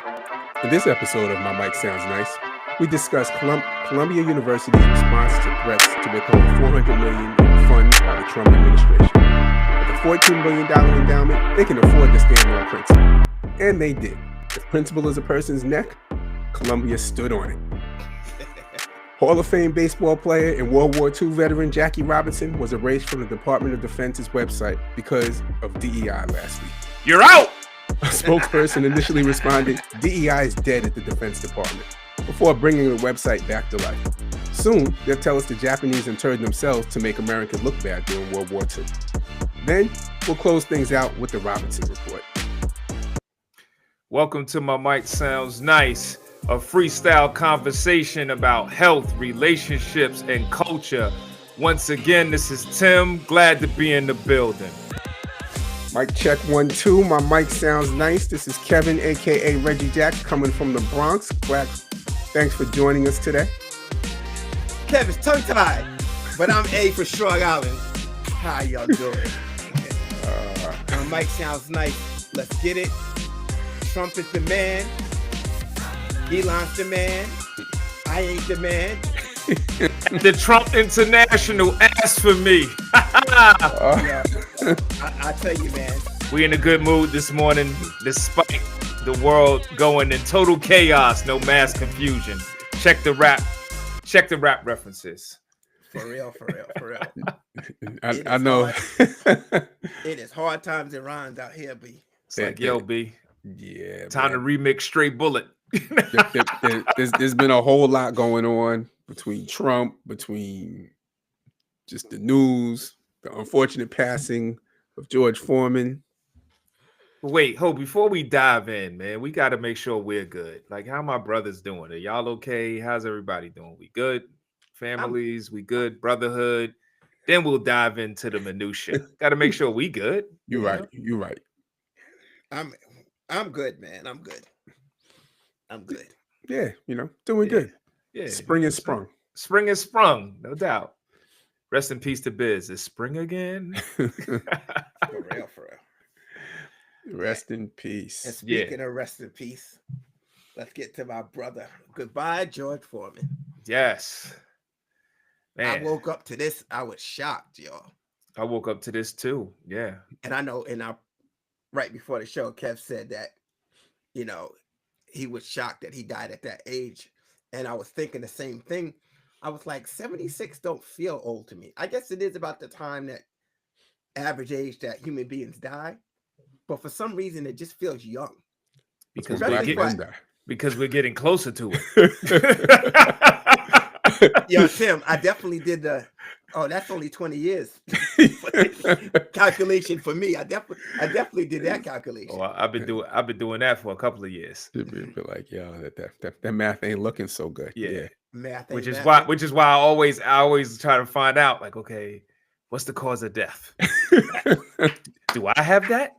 In this episode of My Mic Sounds Nice, we discuss Columbia University's response to threats to withhold $400 million in funds by the Trump administration. With a $14 million endowment, they can afford to stand on principle. And they did. If principle is a person's neck, Columbia stood on it. Hall of Fame baseball player and World War II veteran Jackie Robinson was erased from the Department of Defense's website because of DEI last week. You're out! A spokesperson initially responded, DEI is dead at the Defense Department, before bringing the website back to life. Soon, they'll tell us the Japanese interred themselves to make America look bad during World War II. Then, we'll close things out with the Robinson Report. Welcome to My Mic Sounds Nice, a freestyle conversation about health, relationships, and culture. Once again, this is Tim. Glad to be in the building. Mic check 1, 2. My mic sounds nice. This is Kevin, aka Reggie Jack, coming from the Bronx. Thanks for joining us today. Kevin's tongue-tied, but I'm A for Strong Island. How y'all doing? My mic sounds nice. Let's get it. Trump is the man. Elon's the man. I ain't the man. The Trump International asked for me. Yeah, I tell you, man. We in a good mood this morning, despite the world going in total chaos, no mass confusion. Check the rap references. For real. I know. It is hard times and rhymes out here, B. It's like, yo, B. Yeah. Time to remix Straight Bullet. There's been a whole lot going on between Trump, between just the news, the unfortunate passing of George Foreman. Wait, before we dive in, man, we got to make sure we're good. Like, how my brothers doing? Are y'all okay? How's everybody doing? We good? Families, we good? Brotherhood? Then we'll dive into the minutia. Got to make sure we good. You're right. I'm good, man. I'm good. Yeah, doing good. Yeah. Spring is sprung. Spring is sprung, no doubt. Rest in peace to Biz. Is spring again? For real. Rest in peace. And speaking of rest in peace, let's get to my brother. Goodbye, George Foreman. Yes. Man. I woke up to this. I was shocked, y'all. I woke up to this too. Yeah. And I know right before the show, Kev said that, he was shocked that he died at that age. And I was thinking the same thing. I was like, 76 don't feel old to me. I guess it is about the time that average age that human beings die. But for some reason, it just feels young. Because we're getting closer to it. Yo, Tim, I definitely did that's only 20 years. Calculation for me. I definitely did that calculation. Well, I've been doing that for a couple of years. It'd be like, yo, that math ain't looking so good. Yeah. Math which is why I always try to find out, like, okay, what's the cause of death? Do I have that?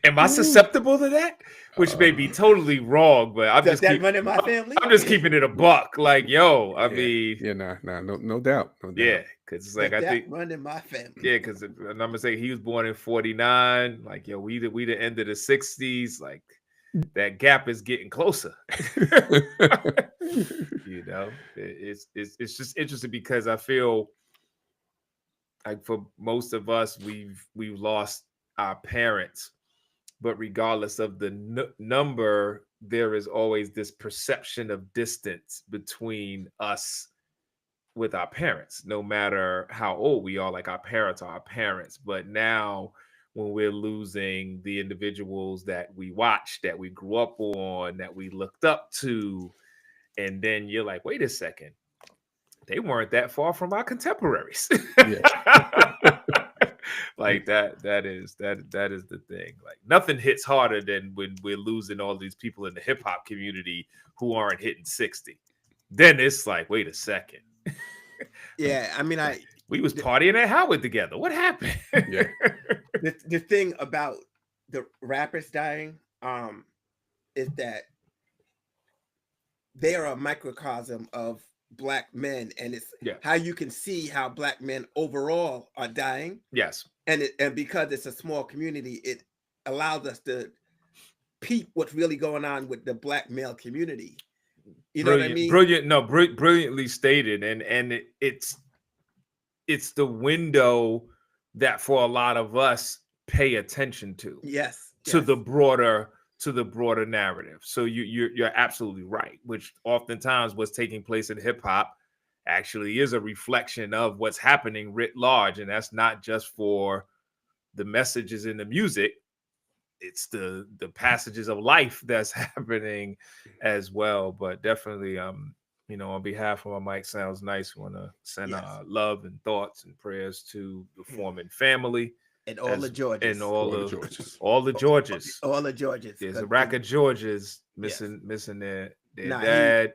Am I susceptible to that? Which may be totally wrong, but I'm just run in my family. I'm just keeping it a buck. Like, yo, I mean, no doubt. Yeah, because it's like I think run in my family. Yeah, because I'm gonna say he was born in 49. Like, yo, we the end of the 60s. Like, that gap is getting closer. It's just interesting because I feel like for most of us, we've lost our parents, but regardless of the number, there is always this perception of distance between us with our parents, no matter how old we are. Like, our parents are our parents, but now when we're losing the individuals that we watched, that we grew up on, that we looked up to, and then you're like, wait a second, they weren't that far from our contemporaries. Like that is the thing. Like, nothing hits harder than when we're losing all these people in the hip hop community who aren't hitting 60. Then it's like, wait a second. Yeah, I mean, we was partying at Howard together. What happened? Yeah. The thing about the rappers dying is that they are a microcosm of Black men, and it's how you can see how Black men overall are dying. Yes. And because it's a small community, it allows us to peep what's really going on with the black male community. You know what I mean? Brilliantly stated, and it's the window that for a lot of us pay attention to Yes. the broader narrative. So you're absolutely right, which oftentimes what's taking place in hip hop actually is a reflection of what's happening writ large, and that's not just for the messages in the music. It's the passages of life that's happening as well. But definitely, on behalf of my Mike Sounds Nice, we want to send love and thoughts and prayers to the Foreman family and all the Georges, and all the Georges. All the Georges. There's a rack of Georges missing their dad.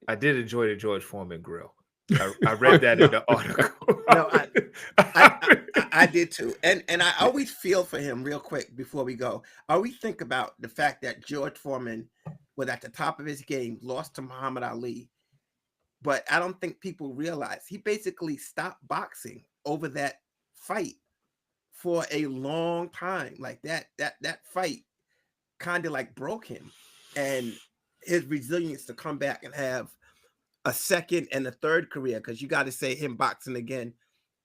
I did enjoy the George Foreman grill. I read that in the article. No, I did too. And I always feel for him real quick before we go. I always think about the fact that George Foreman was at the top of his game, lost to Muhammad Ali. But I don't think people realize he basically stopped boxing over that fight for a long time. Like that fight kind of like broke him. And his resilience to come back and have a second and a third career, because you got to say him boxing again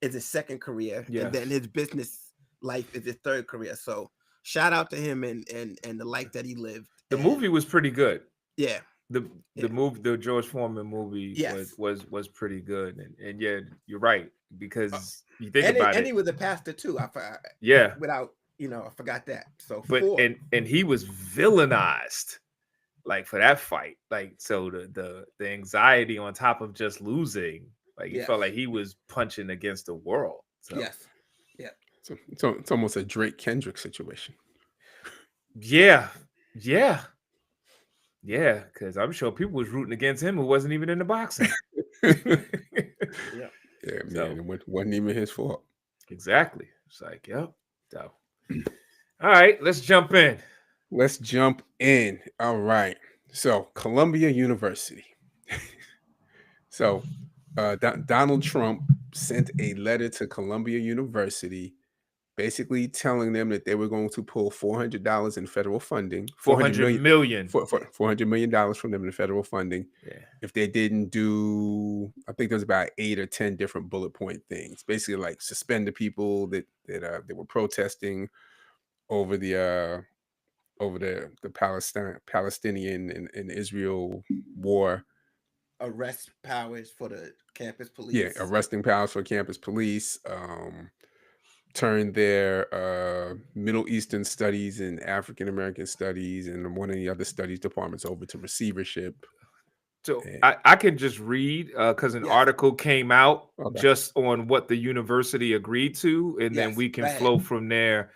is his second career, and then his business life is his third career. So shout out to him and the life that he lived. The movie was pretty good. Yeah. The the George Foreman movie was pretty good, and yeah, you're right, because you think about it, and he was a pastor too. I forgot that. So and he was villainized. Like for that fight, like so the anxiety on top of just losing, like he felt like he was punching against the world. So. So it's almost a Drake Kendrick situation. Yeah, because I'm sure people was rooting against him who wasn't even in the boxing. Man, it wasn't even his fault. Exactly. It's like, So, all right, let's jump in. All right. So Columbia University. So Donald Trump sent a letter to Columbia University basically telling them that they were going to pull $400 in federal funding. $400 million from them in federal funding. Yeah. If they didn't do, I think there's about 8 or 10 different bullet point things. Basically like suspend the people that were protesting over the Palestinian and Israel war. Arrest powers for the campus police. Yeah, arresting powers for campus police. Turn their Middle Eastern studies and African American studies and one of the other studies departments over to receivership. So I can just read because an article came out just on what the university agreed to, and then we can flow from there.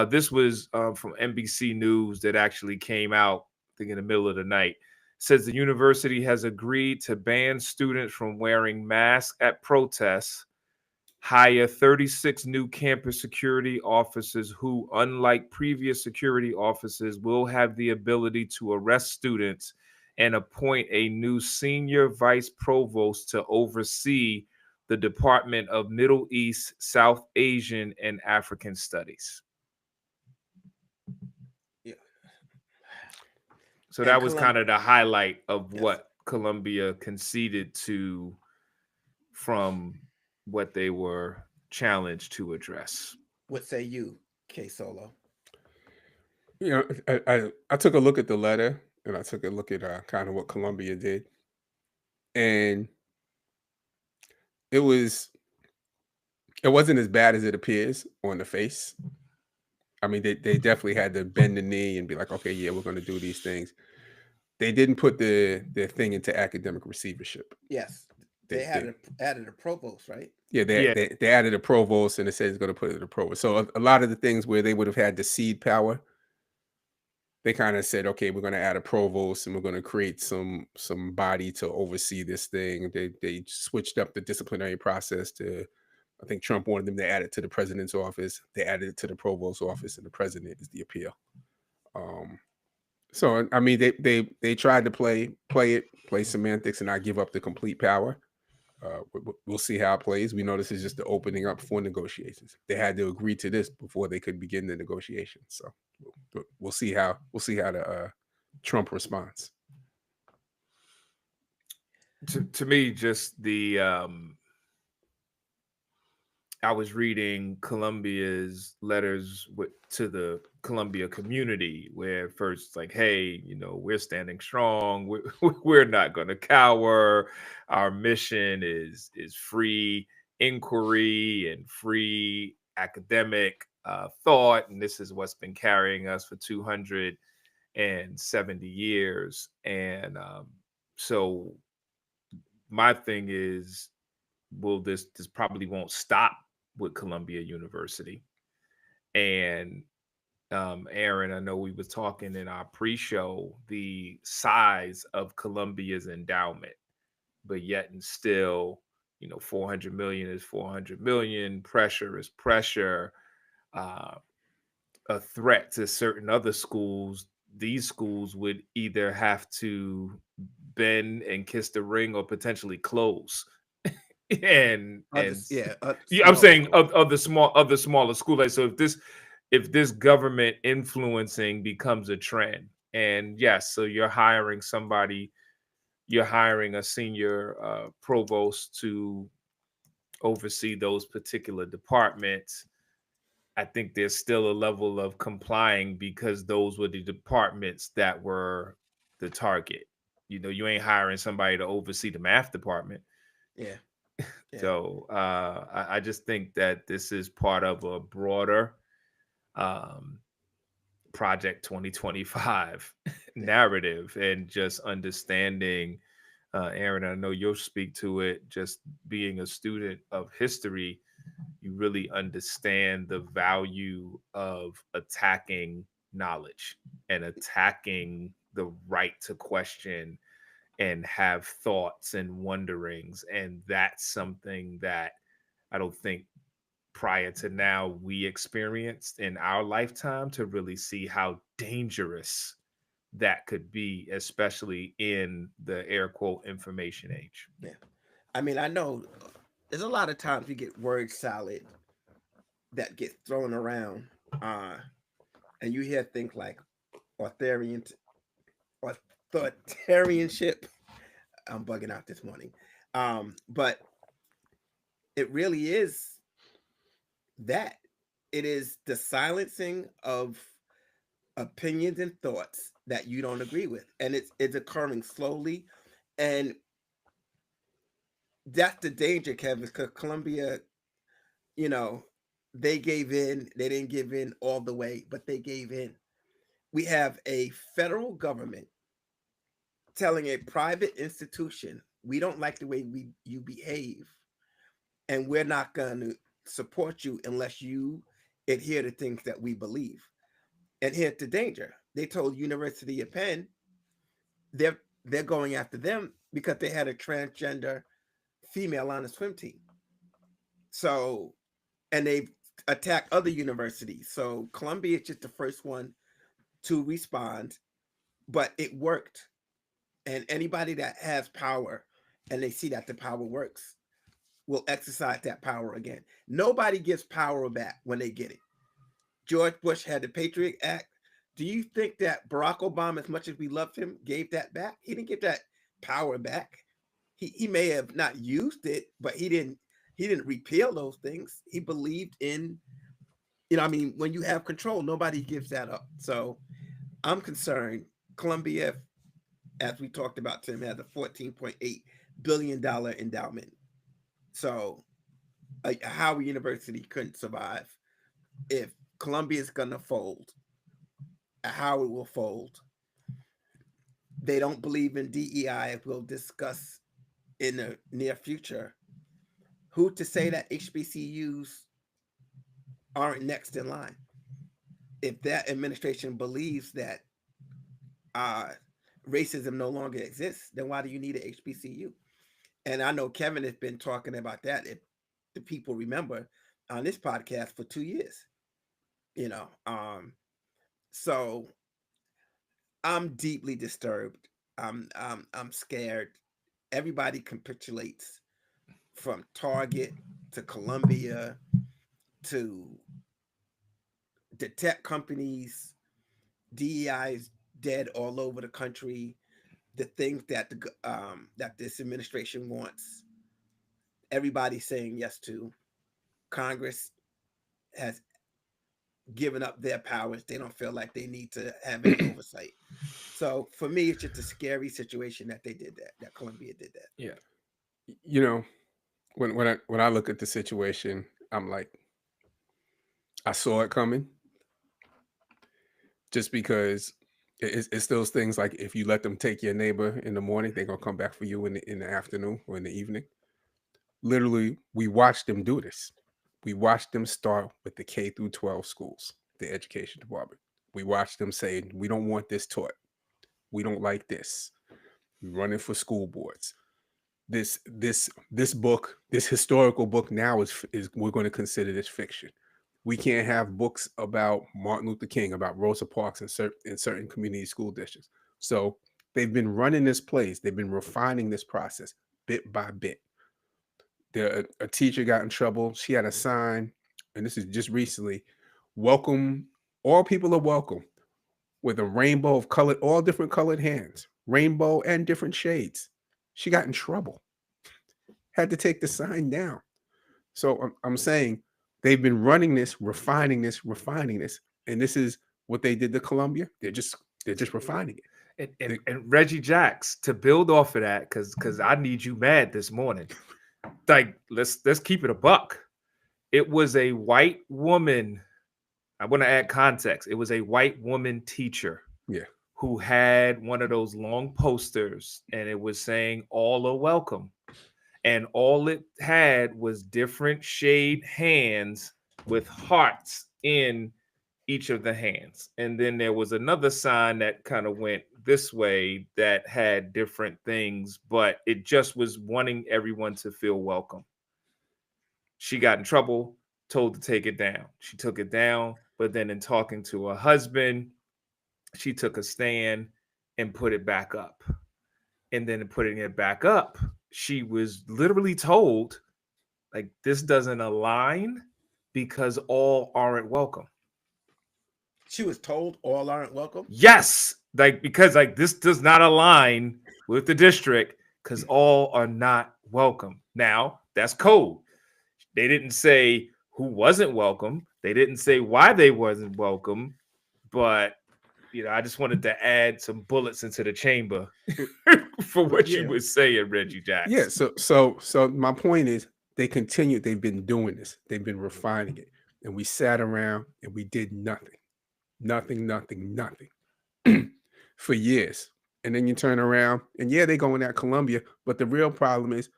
This was from NBC News that actually came out, I think, in the middle of the night. It says the university has agreed to ban students from wearing masks at protests, hire 36 new campus security officers who, unlike previous security officers, will have the ability to arrest students, and appoint a new senior vice provost to oversee the Department of Middle East, South Asian, and African Studies. So that was kind of the highlight of what Columbia conceded to from what they were challenged to address. What say you, K Solo? I took a look at the letter, and I took a look at kind of what Columbia did, and it wasn't as bad as it appears on the face. I mean, they definitely had to bend the knee and be like, okay, yeah, we're going to do these things. They didn't put their thing into academic receivership. Yes. They added a provost, right? Yeah, they added a provost, and it says it's going to put it in a provost. So a lot of the things where they would have had the seed power, they kind of said, okay, we're going to add a provost, and we're going to create some body to oversee this thing. They switched up the disciplinary process to, I think Trump wanted them to add it to the president's office. They added it to the provost's office, and the president is the appeal. So I mean, they tried to play semantics and not give up the complete power. We'll see how it plays. We know this is just the opening up for negotiations. They had to agree to this before they could begin the negotiations. So we'll see how the Trump responds. To me, just the I was reading Columbia's letters to the Columbia community, where first like, hey, we're standing strong. We're not going to cower. Our mission is free inquiry and free academic thought, and this is what's been carrying us for 270 years. And so my thing is, this probably won't stop with Columbia University. And Aaron, I know we were talking in our pre-show the size of Columbia's endowment, but yet and still, 400 million is 400 million. Pressure is pressure. A threat to certain other schools. These schools would either have to bend and kiss the ring or potentially close. I'm saying of the smaller school. Like, so if this government influencing becomes a trend, and yes, so you're hiring a senior provost to oversee those particular departments. I think there's still a level of complying because those were the departments that were the target. You ain't hiring somebody to oversee the math department. Yeah. So I just think that this is part of a broader Project 2025 narrative, and just understanding, Aaron, I know you'll speak to it, just being a student of history, you really understand the value of attacking knowledge and attacking the right to question and have thoughts and wonderings. And that's something that I don't think prior to now we experienced in our lifetime, to really see how dangerous that could be, especially in the air quote information age. Yeah. I mean, I know there's a lot of times we get word salad that gets thrown around, and you hear things like authoritarianship. I'm bugging out this morning. But it really is that. It is the silencing of opinions and thoughts that you don't agree with. And it's occurring slowly. And that's the danger, Kevin, because Columbia, they gave in. They didn't give in all the way, but they gave in. We have a federal government telling a private institution, we don't like the way you behave, and we're not going to support you unless you adhere to things that we believe. And here's the danger. They told University of Penn they're going after them because they had a transgender female on the swim team. So, and they've attacked other universities. So Columbia is just the first one to respond, but it worked. And anybody that has power and they see that the power works will exercise that power again. Nobody gives power back when they get it. George Bush had the Patriot Act. Do you think that Barack Obama, as much as we loved him, gave that back? He didn't give that power back. He may have not used it, but he didn't repeal those things. He believed in, when you have control, nobody gives that up. So I'm concerned. Columbia, as we talked about, Tim, has a $14.8 billion endowment. So Howard University couldn't survive. If Columbia is going to fold, Howard will fold. They don't believe in DEI, as we'll discuss in the near future. Who to say that HBCUs aren't next in line? If that administration believes that racism no longer exists, then why do you need an HBCU? And I know Kevin has been talking about that, if the people remember, on this podcast for 2 years. So I'm deeply disturbed. I'm scared. Everybody capitulates from Target to Columbia to the tech companies, DEI is dead all over the country. The things that that this administration wants, everybody's saying yes to. Congress has given up their powers. They don't feel like they need to have any oversight. So for me, it's just a scary situation that they did that. That Columbia did that. Yeah. You know, when I look at the situation, I'm like, I saw it coming. Just because it's those things like if you let them take your neighbor in the morning, they're gonna come back for you in the afternoon or in the evening. Literally, we watched them do this. We watched them start with the K through 12 schools, the education department. We watched them say, we don't want this taught. We don't like this. We're running for school boards. This book, this historical book now is we're going to consider this fiction. We can't have books about Martin Luther King, about Rosa Parks in certain community school districts. So they've been running this place. They've been refining this process bit by bit. A teacher got in trouble. She had a sign, and this is just recently, welcome, all people are welcome, with a rainbow of colored, all different colored hands, rainbow and different shades. She got in trouble. Had to take the sign down. So I'm saying they've been running this, refining this, and this is what they did to Columbia. They're just refining it. And Reggie Jacks, to build off of that, because I need you mad this morning. Like, let's keep it a buck. It was a white woman. I want to add context. It was a white woman teacher, yeah, who had one of those long posters, and it was saying all are welcome. And all it had was different shade hands with hearts in each of the hands. And then there was another sign that kind of went this way that had different things, but it just was wanting everyone to feel welcome. She got in trouble, told to take it down. She took it down, but then in talking to her husband, she took a stand and put it back up. And then in putting it back up, she was literally told, like, this doesn't align because all aren't welcome. She was told all aren't welcome? Yes. Like, because like this does not align with the district because all are not welcome. Now, that's code. They didn't say who wasn't welcome. They didn't say why they wasn't welcome. But, you know, I just wanted to add some bullets into the chamber for what you were saying, Reggie Jackson. Yeah. So my point is, they continue. They've been doing this. They've been refining it, and we sat around and we did nothing for years. And then you turn around and they're going at Columbia, but the real problem is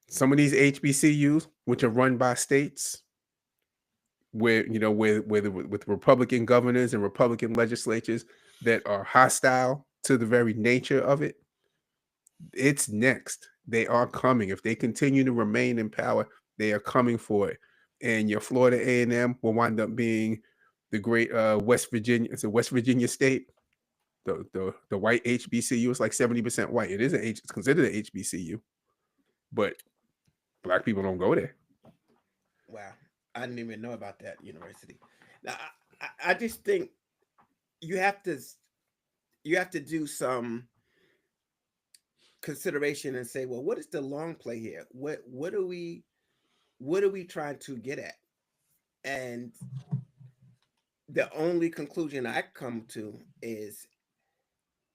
some of these HBCUs, which are run by states, with Republican governors and Republican legislatures that are hostile to the very nature of it. It's next. They are coming. If they continue to remain in power, they are coming for it. And your Florida A&M will wind up being the great West Virginia. It's a West Virginia state. The white HBCU is like 70% white. It is it's considered an HBCU, but Black people don't go there. Wow, I didn't even know about that university. Now, I just think you have to do some consideration and say, well, what is the long play here? What are we trying to get at? And the only conclusion I come to is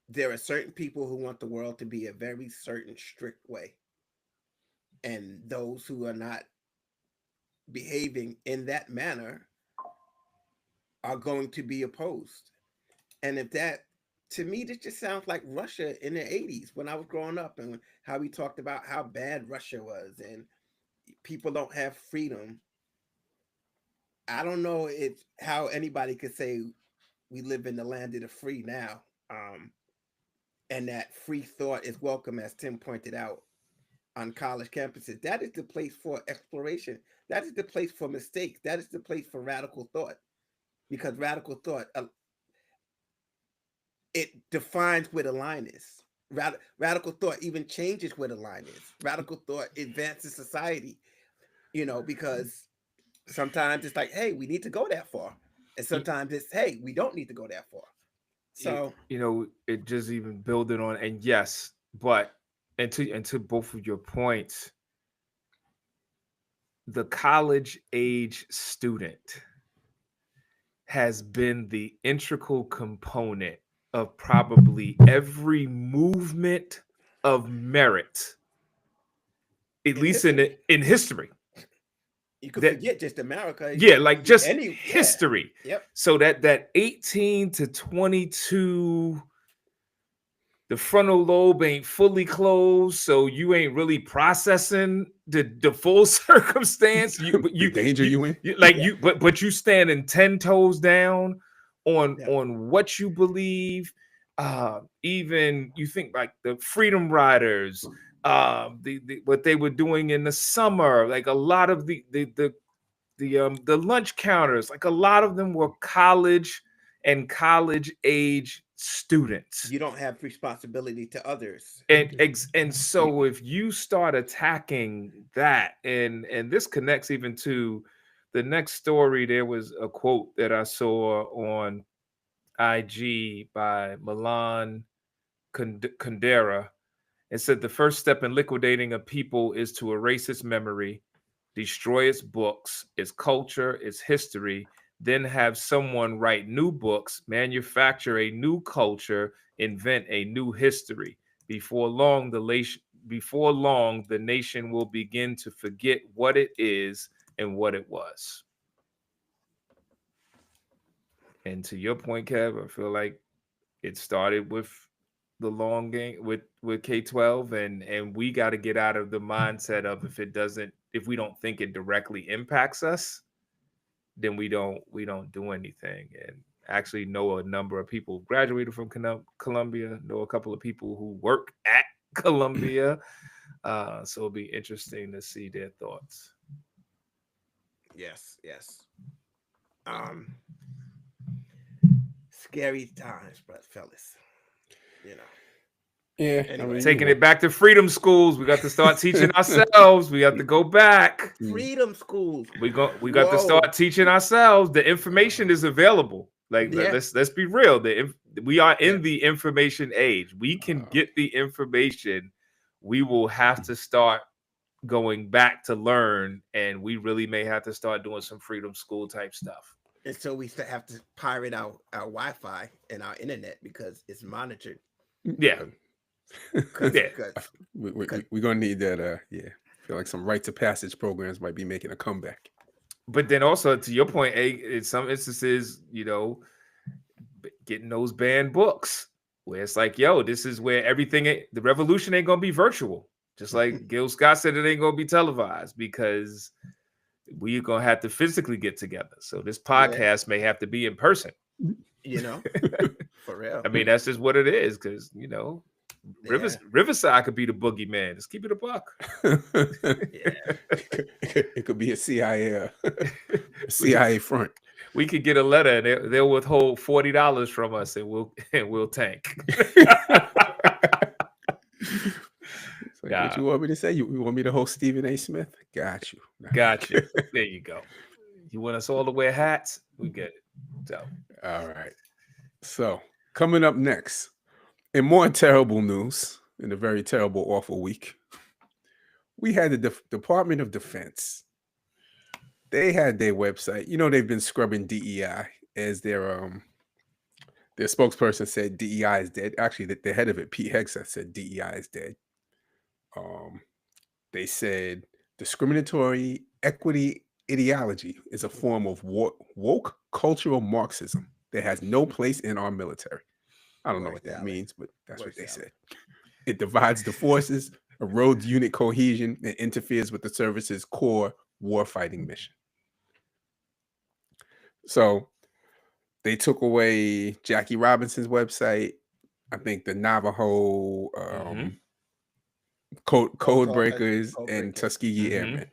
there are certain people who want the world to be a very certain strict way, and those who are not behaving in that manner are going to be opposed. And if that, to me, this just sounds like Russia in the 80s when I was growing up, and how we talked about how bad Russia was and people don't have freedom. I don't know how anybody could say we live in the land of the free now, and that free thought is welcome, as Tim pointed out, on college campuses. That is the place for exploration. That is the place for mistakes. That is the place for radical thought, because radical thought, it defines where the line is. Radical thought even changes where the line is. Radical thought advances society, because sometimes it's like, hey, we need to go that far. And sometimes it's, hey, we don't need to go that far. So, it just even building on, and yes, but and to both of your points, the college age student has been the integral component of probably every movement of merit, at least in history. You could forget just America. Yeah, like just history. Yeah. Yep. So that 18 to 22, the frontal lobe ain't fully closed, so you ain't really processing the full circumstance. The danger you in. But you standing 10 toes down on what you believe. Even you think like the Freedom Riders, what they were doing in the summer, like a lot of the lunch counters, like a lot of them were college and college age students. You don't have responsibility to others. And so if you start attacking that, and this connects even to the next story, there was a quote that I saw on IG by Milan Kundera. It said, the first step in liquidating a people is to erase its memory, destroy its books, its culture, its history, then have someone write new books, manufacture a new culture, invent a new history. Before long, the nation will begin to forget what it is and what it was. And to your point, Kev, I feel like it started with the long game with K-12, and we got to get out of the mindset of if we don't think it directly impacts us, then we don't do anything. And actually know a number of people who graduated from Columbia, know a couple of people who work at Columbia. So it'll be interesting to see their thoughts. Yes. Scary times, but fellas, Yeah. Anyway, taking it back to freedom schools. We got to start teaching ourselves. We have to go back. Freedom schools. We got to start teaching ourselves. The information is available. Let's be real. We are in the information age. We can get the information. We will have to start going back to learn, and we really may have to start doing some freedom school type stuff. And so we have to pirate our Wi-Fi and our internet because it's monitored. Yeah. We're gonna need that. I feel like some rite of passage programs might be making a comeback. But then also, to your point, in some instances, getting those banned books where it's like, this is where the revolution ain't gonna be virtual. Just like Gil Scott said, it ain't gonna be televised because we're gonna have to physically get together. So this podcast may have to be in person. For real. I mean, that's just what it is, because Riverside could be the boogeyman. Let's keep it a buck. It could be a CIA front. We could get a letter and they'll withhold $40 from us, and we'll tank. What you want me to say? You want me to host Stephen A. Smith? Got you. There you go. You want us all to wear hats? We get it. So, all right. So coming up next, in more terrible news, in a very terrible, awful week, we had the Department of Defense. They had their website. They've been scrubbing DEI, as their spokesperson said DEI is dead. Actually, the head of it, Pete Hegseth, said DEI is dead. They said discriminatory equity ideology is a form of woke cultural Marxism that has no place in our military. I don't know what that means, but that's what they said. It divides the forces, erodes unit cohesion, and interferes with the service's core warfighting mission. So they took away Jackie Robinson's website. I think the Navajo Code Breakers and Tuskegee Airmen.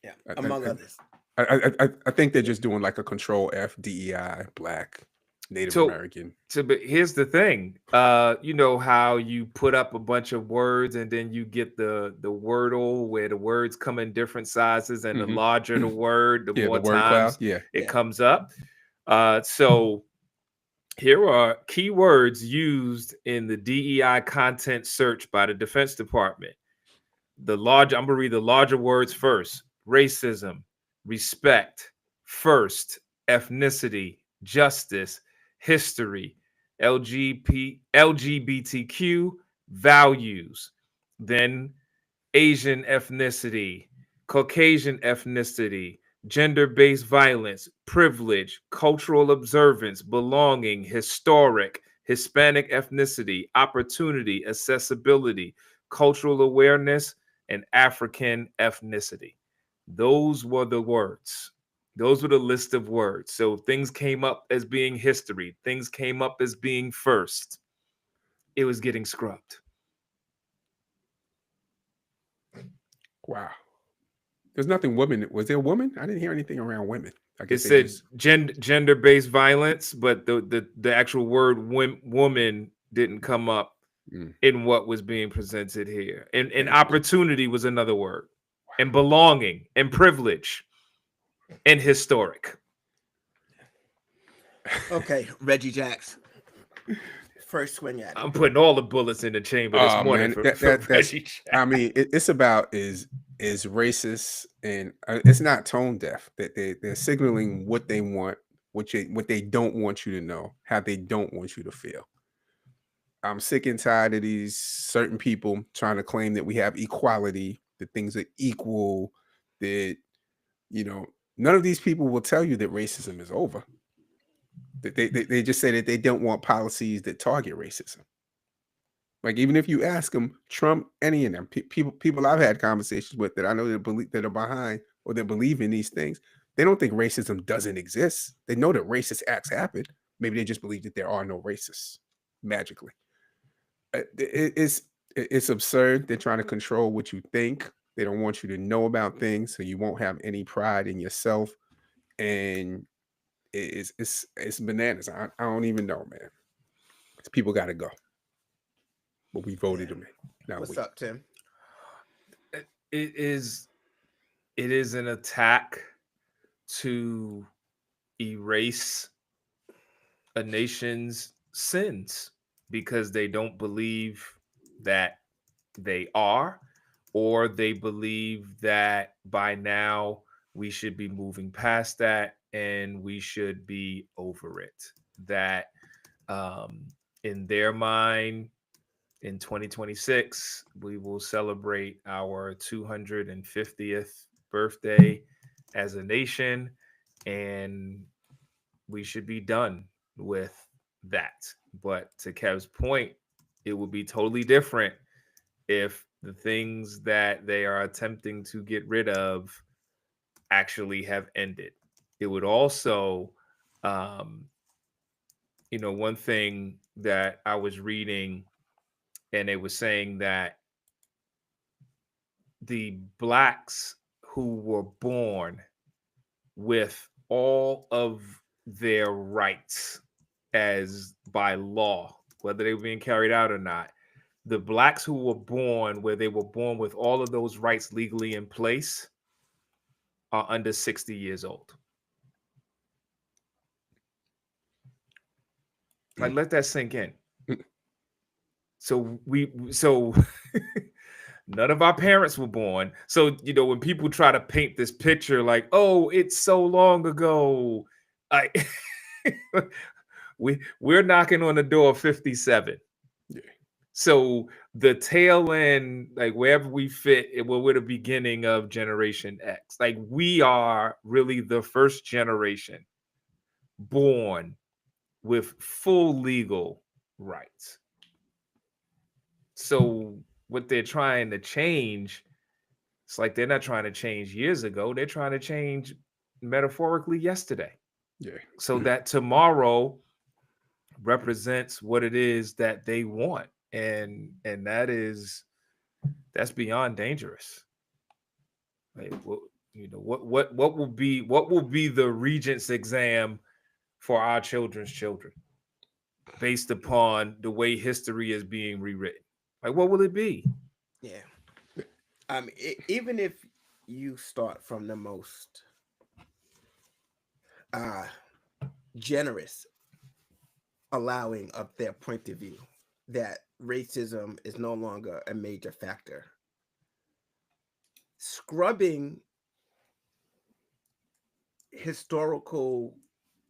Yeah, among others. I think they're just doing like a Control F, DEI, Black, Native So, American. but here's the thing. You know how you put up a bunch of words and then you get the Wordle where the words come in different sizes, and the larger the word, the Yeah, more the word cloud. times Yeah. it comes up. So here are keywords used in the DEI content search by the Defense Department. I'm gonna read the larger words first: racism, respect, first, ethnicity, justice, history, LGBTQ, values, then Asian ethnicity, Caucasian ethnicity, gender-based violence, privilege, cultural observance, belonging, historic, Hispanic ethnicity, opportunity, accessibility, cultural awareness, and African ethnicity. Those were the words. Those were the list of words. So things came up as being history. Things came up as being first. It was getting scrubbed. Wow. There's nothing women. Was there a woman? I didn't hear anything around women. I It guess they said just gender-based violence, but the actual word woman didn't come up in what was being presented here. And opportunity was another word, and belonging, and privilege, and historic. Okay, Reggie Jacks. First swing at it. I'm putting all the bullets in the chamber this morning for Reggie Jacks. I mean, it's about is racist, and it's not tone deaf. That they're signaling what they want, what they don't want you to know, how they don't want you to feel. I'm sick and tired of these certain people trying to claim that we have equality, that things are equal, that, you know, none of these people will tell you that racism is over. They just say that they don't want policies that target racism. Like, even if you ask them, Trump, any of them, people I've had conversations with that I know that are behind or that believe in these things, they don't think racism doesn't exist. They know that racist acts happen. Maybe they just believe that there are no racists magically. It's absurd. They're trying to control what you think. They don't want you to know about things, so you won't have any pride in yourself. And it's bananas. I don't even know, man. People got to go. But we voted them in. Now What's up, Tim? It is an attack to erase a nation's sins because they don't believe that they are, or they believe that by now we should be moving past that and we should be over it. That in their mind, in 2026, we will celebrate our 250th birthday as a nation, and we should be done with that. But to Kev's point, it would be totally different if the things that they are attempting to get rid of actually have ended. It would also, one thing that I was reading, and it was saying that the Blacks who were born with all of their rights as by law, whether they were being carried out or not, the Blacks who were born where they were born with all of those rights legally in place are under 60 years old. Like, let that sink in. So none of our parents were born. So, when people try to paint this picture like, oh, it's so long ago, we're knocking on the door of 57. Yeah. So the tail end, like wherever we fit, we're the beginning of Generation X. Like, we are really the first generation born with full legal rights. So what they're trying to change, it's like they're not trying to change years ago. They're trying to change metaphorically yesterday. Yeah. So that tomorrow represents what it is that they want. And that's beyond dangerous. Like, what will be the Regents exam for our children's children based upon the way history is being rewritten? Like, what will it be? Yeah. Even if you start from the most generous, allowing of their point of view that racism is no longer a major factor, scrubbing historical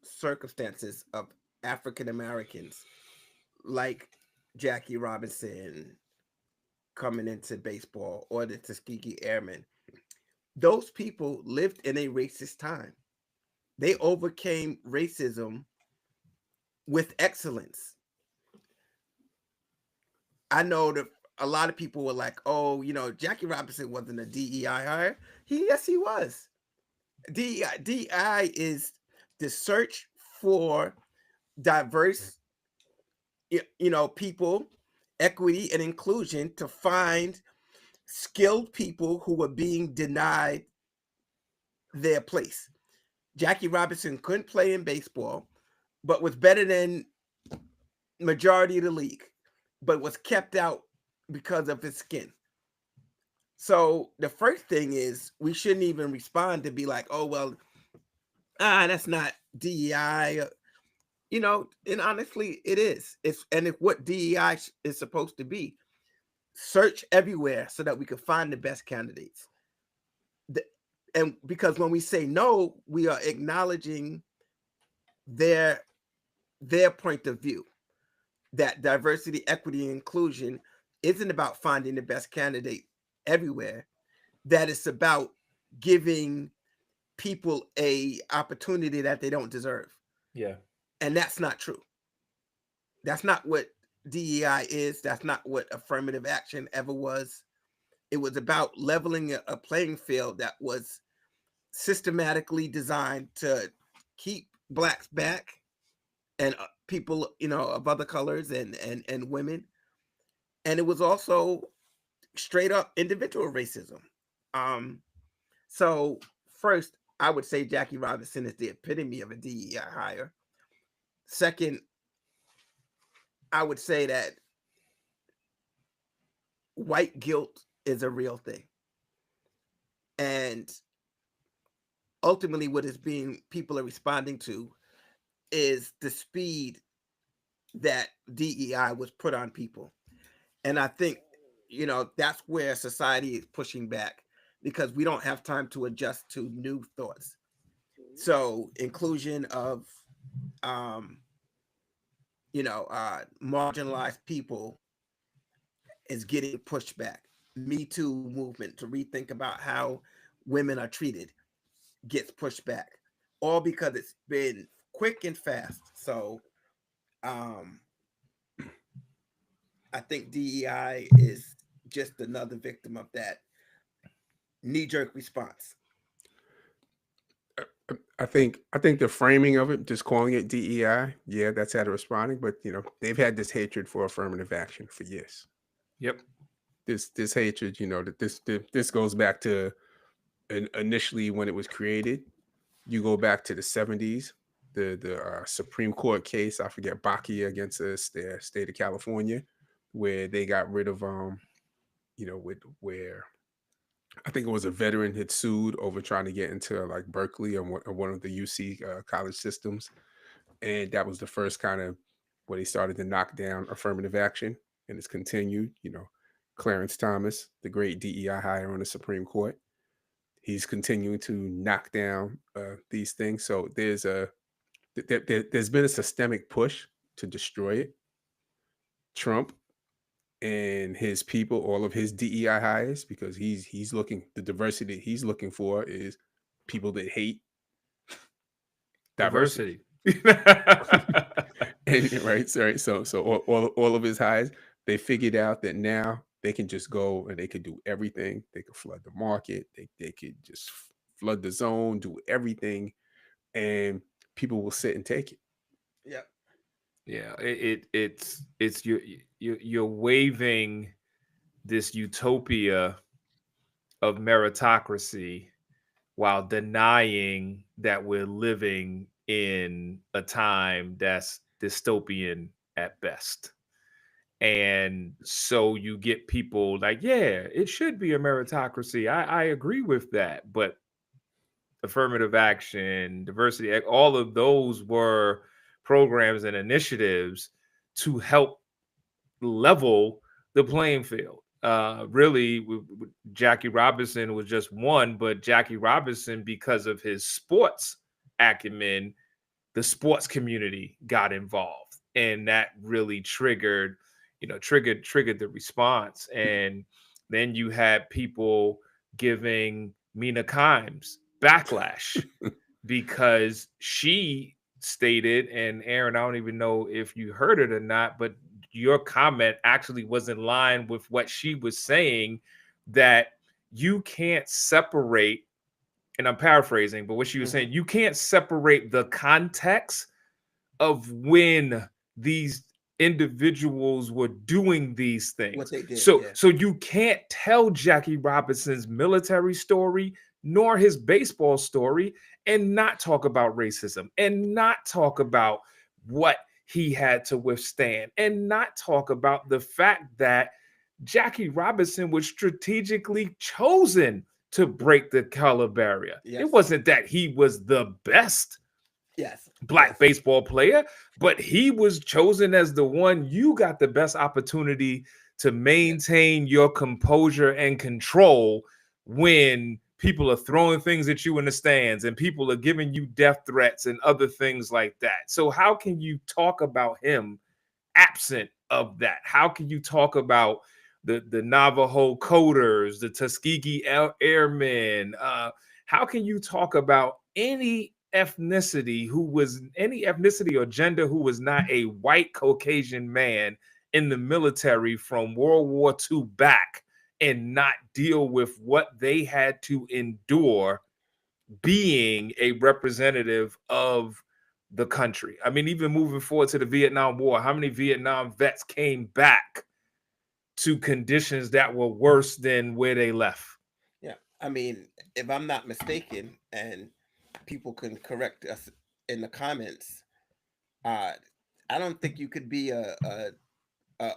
circumstances of African Americans like Jackie Robinson coming into baseball or the Tuskegee Airmen, those people lived in a racist time. They overcame racism with excellence. I know that a lot of people were like, "Oh, Jackie Robinson wasn't a DEI hire." Yes, he was. DEI is the search for diverse, people, equity, and inclusion to find skilled people who were being denied their place. Jackie Robinson couldn't play in baseball, but was better than majority of the league, but was kept out because of his skin. So the first thing is we shouldn't even respond to be like, "Oh, well, that's not DEI." And honestly, it is. It's what DEI is supposed to be. Search everywhere so that we can find the best candidates. And because when we say no, we are acknowledging their point of view, that diversity, equity, and inclusion isn't about finding the best candidate everywhere. That it's about giving people a opportunity that they don't deserve. Yeah. And that's not true. That's not what DEI is. That's not what affirmative action ever was. It was about leveling a playing field that was systematically designed to keep blacks back and people, of other colors and women. And it was also straight up individual racism. So first, I would say Jackie Robinson is the epitome of a DEI hire. Second, I would say that white guilt is a real thing. And ultimately what people are responding to is the speed that DEI was put on people. And I think, that's where society is pushing back, because we don't have time to adjust to new thoughts. So inclusion of, marginalized people is getting pushed back. Me Too movement to rethink about how women are treated gets pushed back, all because it's been quick and fast. So I think DEI is just another victim of that knee-jerk response. I think the framing of it, just calling it DEI, yeah, that's how they're responding. But they've had this hatred for affirmative action for years. Yep. This hatred, that this goes back to initially when it was created. You go back to the 70s, the Supreme Court case, I forget, Bakia against the state of California, where they got rid of where I think it was a veteran had sued over trying to get into like Berkeley or one of the UC college systems, and that was the first kind of where they started to knock down affirmative action, and it's continued. Clarence Thomas, the great DEI hire on the Supreme Court, he's continuing to knock down these things. So there's been a systemic push to destroy it. Trump and his people, all of his DEI hires, because he's looking, the diversity he's looking for is people that hate diversity. And, right. So all of his hires, they figured out that now they can just go and they could do everything. They could flood the market. They could just flood the zone, do everything, and people will sit and take it. Yep. Yeah, it's you're waving this utopia of meritocracy while denying that we're living in a time that's dystopian at best. And so you get people like, yeah, it should be a meritocracy. I agree with that. But affirmative action, diversity, all of those were programs and initiatives to help level the playing field. Really, Jackie Robinson was just one, but Jackie Robinson, because of his sports acumen, the sports community got involved, and that really triggered the response. And then you had people giving Mina Kimes backlash because she stated, and Aaron, I don't even know if you heard it or not, but your comment actually was in line with what she was saying, that you can't separate, and I'm paraphrasing, but what she was saying, you can't separate the context of when these individuals were doing these things. What they did, so you can't tell Jackie Robinson's military story nor his baseball story and not talk about racism, and not talk about what he had to withstand, and not talk about the fact that Jackie Robinson was strategically chosen to break the color barrier. Yes. It wasn't that he was the best black baseball player, but he was chosen as the one. You got the best opportunity to maintain your composure and control when people are throwing things at you in the stands and people are giving you death threats and other things like that. So how can you talk about him absent of that? How can you talk about the Navajo coders, the Tuskegee Airmen? How can you talk about any ethnicity or gender who was not a white Caucasian man in the military from World War II back, and not deal with what they had to endure being a representative of the country? I mean, even moving forward to the Vietnam War, how many Vietnam vets came back to conditions that were worse than where they left? Yeah, I mean, if I'm not mistaken, and people can correct us in the comments, I don't think you could be a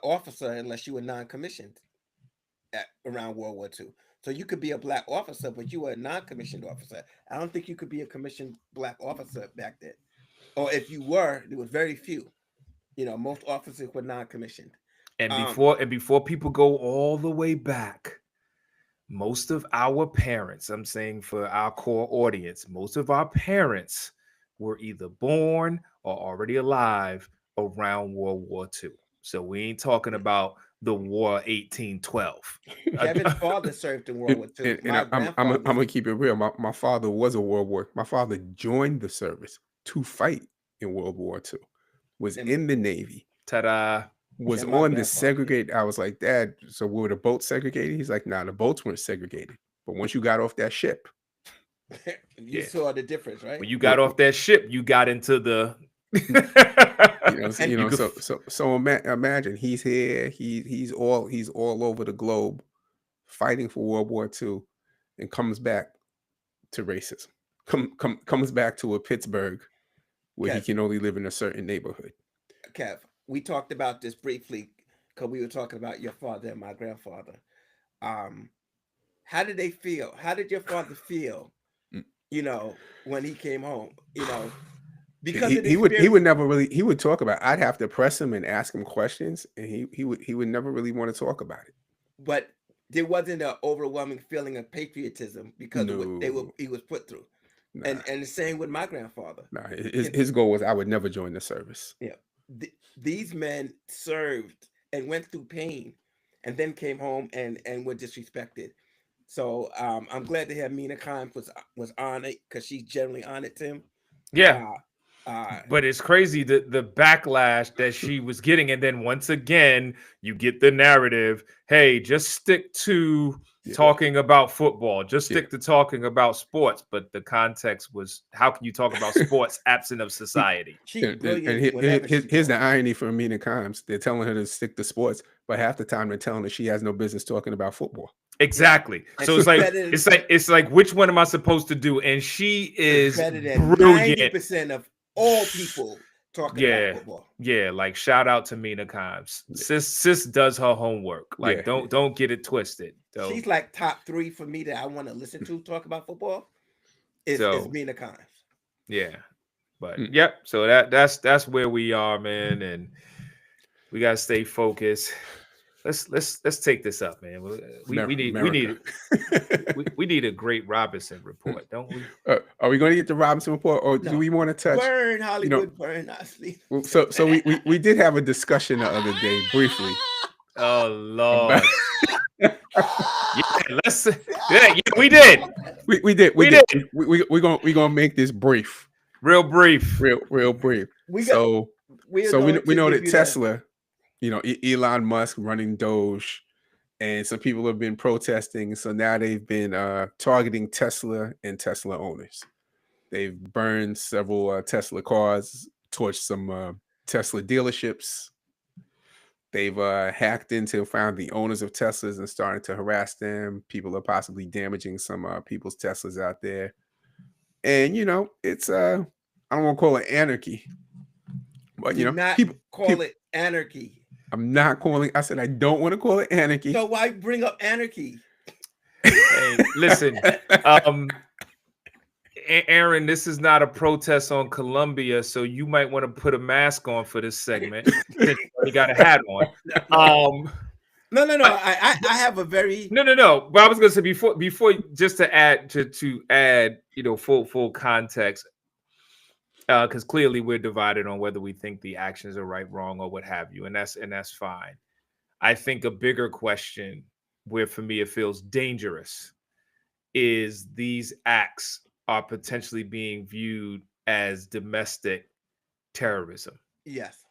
officer unless you were non-commissioned around World War II. So you could be a black officer, but you were a non-commissioned officer. I don't think you could be a commissioned black officer back then. Or if you were, there were very few. Most officers were non-commissioned. And before people go all the way back, most of our parents, I'm saying for our core audience, most of our parents were either born or already alive around World War II. So we ain't talking about the War 1812. Kevin's father served in World War II. I'm gonna keep it real. My father was a World War. My father joined the service to fight in World War II. Was in the Navy. Ta-da! Was on the segregated. I was like, Dad, so were the boats segregated? He's like, nah, the boats weren't segregated. But once you got off that ship, you saw the difference, right? When you got off that ship, you got into the So imagine he's here, he's all over the globe fighting for World War II, and comes back to racism. Comes back to a Pittsburgh where he can only live in a certain neighborhood. Kev, we talked about this briefly because we were talking about your father and my grandfather. How did they feel? How did your father feel, when he came home? Because he would never really, he would talk about it. I'd have to press him and ask him questions, and he would never really want to talk about it. But there wasn't an overwhelming feeling of patriotism because of what he was put through. Nah. And the same with my grandfather. Nah, his goal was I would never join the service. Yeah. These men served and went through pain and then came home and were disrespected. So I'm glad to have Mina Kimes was on it because she's generally on it, Tim. Yeah. But it's crazy the backlash that she was getting. And then once again, you get the narrative. Hey, just stick to talking about football. Just stick to talking about sports. But the context was, how can you talk about sports absent of society? Here's the irony for Mina Kimes. They're telling her to stick to sports, but half the time they're telling her she has no business talking about football. Exactly. So it's like which one am I supposed to do? And she is brilliant. 90% of all people talking about football. Yeah, like shout out to Mina Kimes. Sis does her homework. Like don't get it twisted. So, she's like top 3 for me that I want to listen to talk about football. Is Mina Kimes. Yeah. But yep, so that's where we are, man, and we gotta stay focused. Let's take this up, man. We need a great Robinson report, don't we? Are we going to get the Robinson report, or do we want to touch burn Hollywood, burn Ashley? So we did have a discussion the other day briefly. Oh Lord. We did. We did. We're gonna make this brief. Real brief. Real brief. We know that Tesla, Elon Musk running Doge, and some people have been protesting. So now they've been targeting Tesla and Tesla owners. They've burned several Tesla cars, torched some Tesla dealerships. They've hacked into and found the owners of Teslas and started to harass them. People are possibly damaging some people's Teslas out there. And, it's, I don't want to call it anarchy. But, call it anarchy. I'm not calling, I said I don't want to call it anarchy. So why bring up anarchy? Hey, listen, Aaron, this is not a protest on Columbia, so you might want to put a mask on for this segment. You got a hat on. No. I have a very no. But I was gonna say before just to add to add, full context, because clearly we're divided on whether we think the actions are right, wrong, or what have you, and that's fine. I think a bigger question, where for me it feels dangerous, is these acts are potentially being viewed as domestic terrorism. Yes.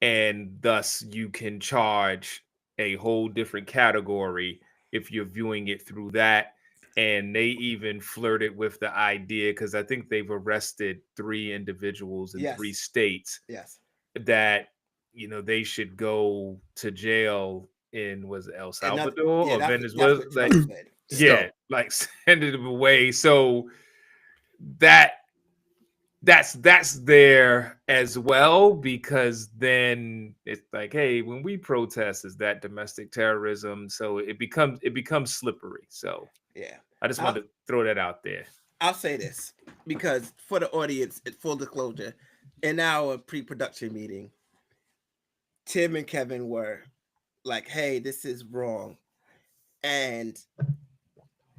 And thus you can charge a whole different category if you're viewing it through that. And they even flirted with the idea, because I think they've arrested 3 individuals in 3 states. Yes. That, they should go to jail in El Salvador or Venezuela. Like send them away. So that's there as well, because then it's like, hey, when we protest, is that domestic terrorism? So it becomes slippery. So I just wanted to throw that out there. I'll say this because for the audience, full disclosure, in our pre-production meeting, Tim and Kevin were like, hey, this is wrong. And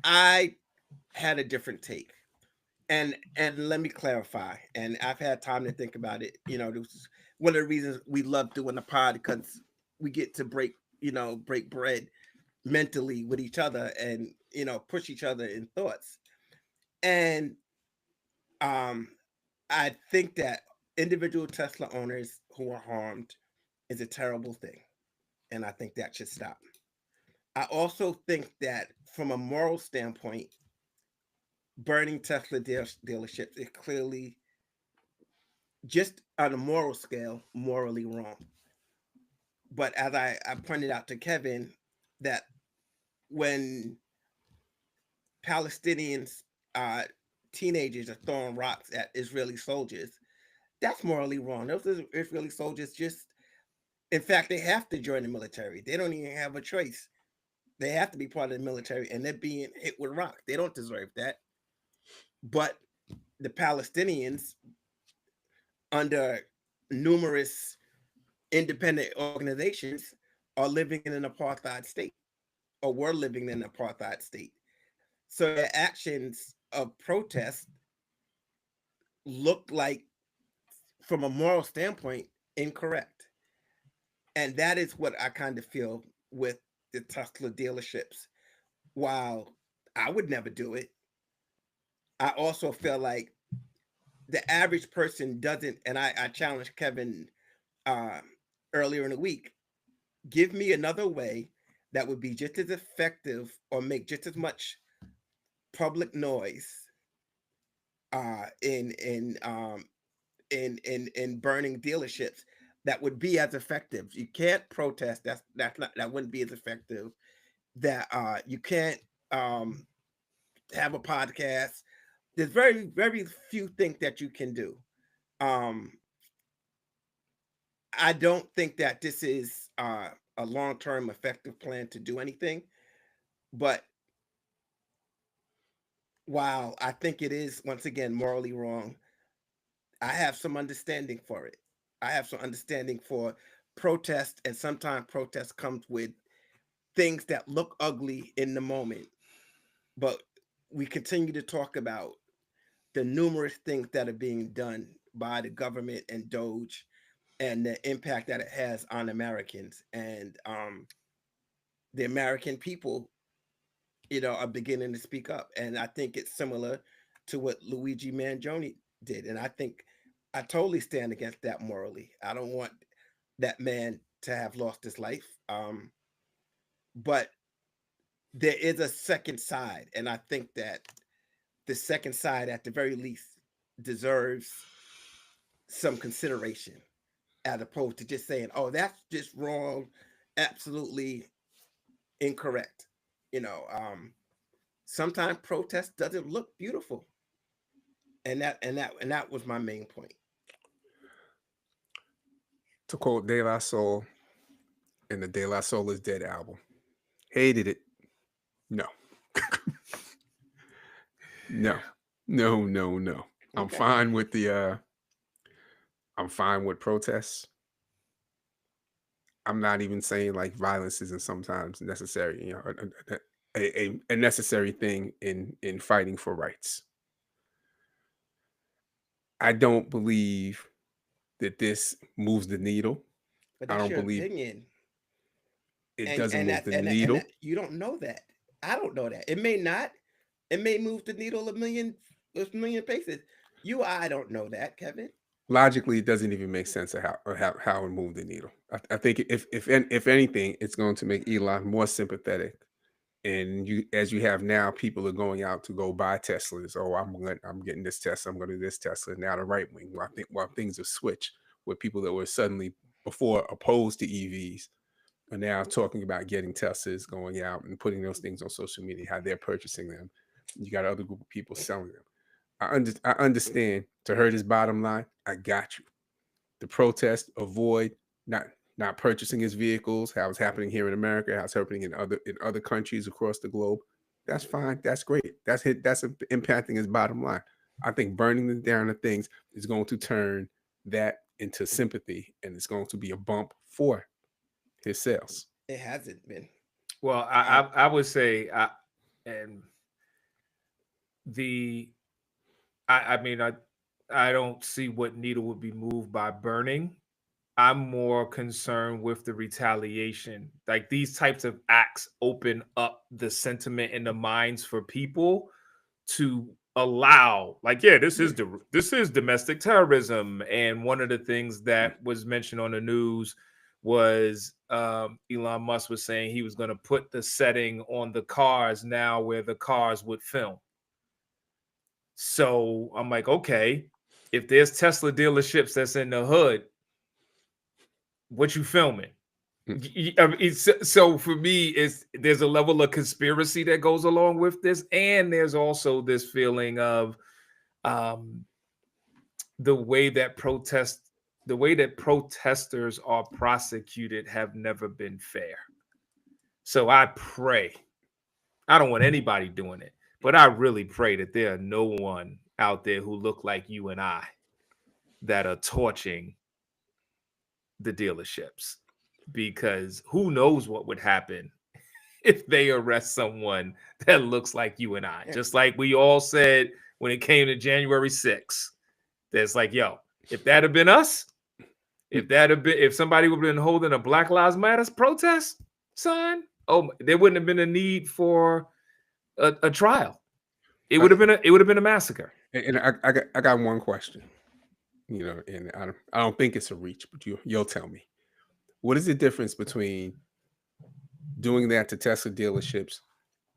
I had a different take. And let me clarify. And I've had time to think about it. This is one of the reasons we love doing the pod, because we get to break bread mentally with each other and, push each other in thoughts. And I think that individual Tesla owners who are harmed is a terrible thing. And I think that should stop. I also think that from a moral standpoint, burning Tesla dealerships is clearly, just on a moral scale, morally wrong. But as I pointed out to Kevin, that when Palestinians, teenagers are throwing rocks at Israeli soldiers, that's morally wrong. Those Israeli soldiers in fact, they have to join the military. They don't even have a choice. They have to be part of the military, and they're being hit with rocks. They don't deserve that. But the Palestinians, under numerous independent organizations, are living in an apartheid state, or were living in an apartheid state. So their actions of protest look like, from a moral standpoint, incorrect. And that is what I kind of feel with the Tesla dealerships. While I would never do it, I also feel like the average person doesn't, and I challenged Kevin earlier in the week, give me another way that would be just as effective or make just as much public noise in burning dealerships that would be as effective. You can't protest. That wouldn't be as effective. That you can't have a podcast. There's very, very few things that you can do. Um, I don't think that this is a long-term effective plan to do anything. But while I think it is once again morally wrong, I have some understanding for it. I have some understanding for protest, and sometimes protest comes with things that look ugly in the moment. But we continue to talk about the numerous things that are being done by the government and Doge and the impact that it has on Americans. And the American people, are beginning to speak up. And I think it's similar to what Luigi Mangione did. And I think I totally stand against that morally. I don't want that man to have lost his life. But there is a second side. And I think that the second side, at the very least, deserves some consideration as opposed to just saying, oh, that's just wrong, absolutely incorrect. Sometimes protest doesn't look beautiful. And that was my main point. To quote De La Soul in the De La Soul is Dead album, hated it. No. No. I'm Okay. fine with I'm fine with protests. I'm not even saying like violence isn't sometimes necessary, a necessary thing in fighting for rights. I don't believe that this moves the needle. But I that's don't your believe opinion. it And doesn't and move that the and that, needle. you don't know that. I don't know that. It may not. It may move the needle a million places. I don't know that, Kevin. Logically, it doesn't even make sense of how it moved the needle. I think if anything, it's going to make Elon more sympathetic. And as you have now, people are going out to go buy Teslas. Oh, I'm getting this Tesla. I'm going to do this Tesla. Now the right wing, while things have switched, where people that were suddenly before opposed to EVs are now talking about getting Teslas, going out and putting those things on social media, how they're purchasing them. You got other group of people selling them. I understand. To hurt his bottom line, I got you. The protest, avoid not purchasing his vehicles, how it's happening here in America, how it's happening in other countries across the globe. That's fine. That's great. That's impacting his bottom line. I think burning down the things is going to turn that into sympathy, and it's going to be a bump for his sales. It hasn't been. Well, I would say, and I mean, I don't see what needle would be moved by burning. I'm more concerned with the retaliation. Like these types of acts open up the sentiment in the minds for people to allow, like, yeah, this is domestic terrorism. And one of the things that was mentioned on the news was Elon Musk was saying he was going to put the setting on the cars now where the cars would film. So I'm like, okay, if there's Tesla dealerships that's in the hood, what you filming? So for me, there's a level of conspiracy that goes along with this, and there's also this feeling of the way that protesters are prosecuted have never been fair. So I pray, I don't want anybody doing it, but I really pray that there are no one out there who look like you and I that are torching the dealerships, because who knows what would happen if they arrest someone that looks like you and I. Just like we all said when it came to January 6th, that's like, yo, if that had been us, if somebody would have been holding a Black Lives Matter protest sign, there wouldn't have been a need for a trial. It would have been a massacre. And I got one question, and I don't think it's a reach, but you'll tell me. What is the difference between doing that to Tesla dealerships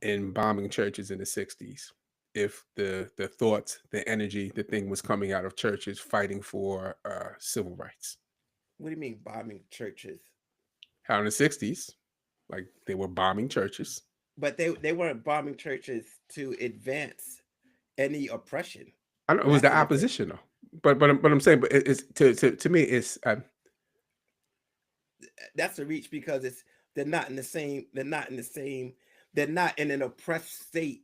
and bombing churches in the 60s? If the thoughts, the energy, the thing was coming out of churches fighting for civil rights. What do you mean bombing churches? How in the 60s, like they were bombing churches. But they weren't bombing churches to advance any oppression. I know it was the opposition though. but I'm saying, but it's to me, it's That's a reach because they're not in the same. They're not in the same. They're not in an oppressed state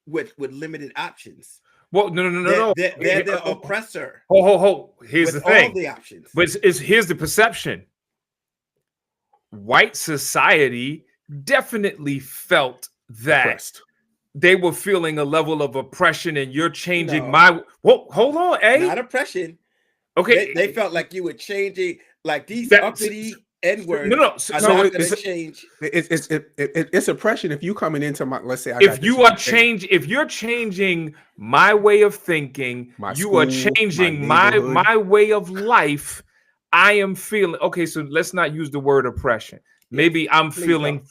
with limited options. Well, no. They're the oppressor. Here's the with thing. all the options. But here's the perception. White society definitely felt that oppressed. They were feeling a level of oppression, and you're changing No. hold on, Not oppression. Okay, They felt like you were changing, like these uppity N-words are not going to change. It's oppression if you coming into my, let's say, if you're changing my way of thinking, you are changing my way of life. I am feeling okay. So let's not use the word oppression. Maybe I'm feeling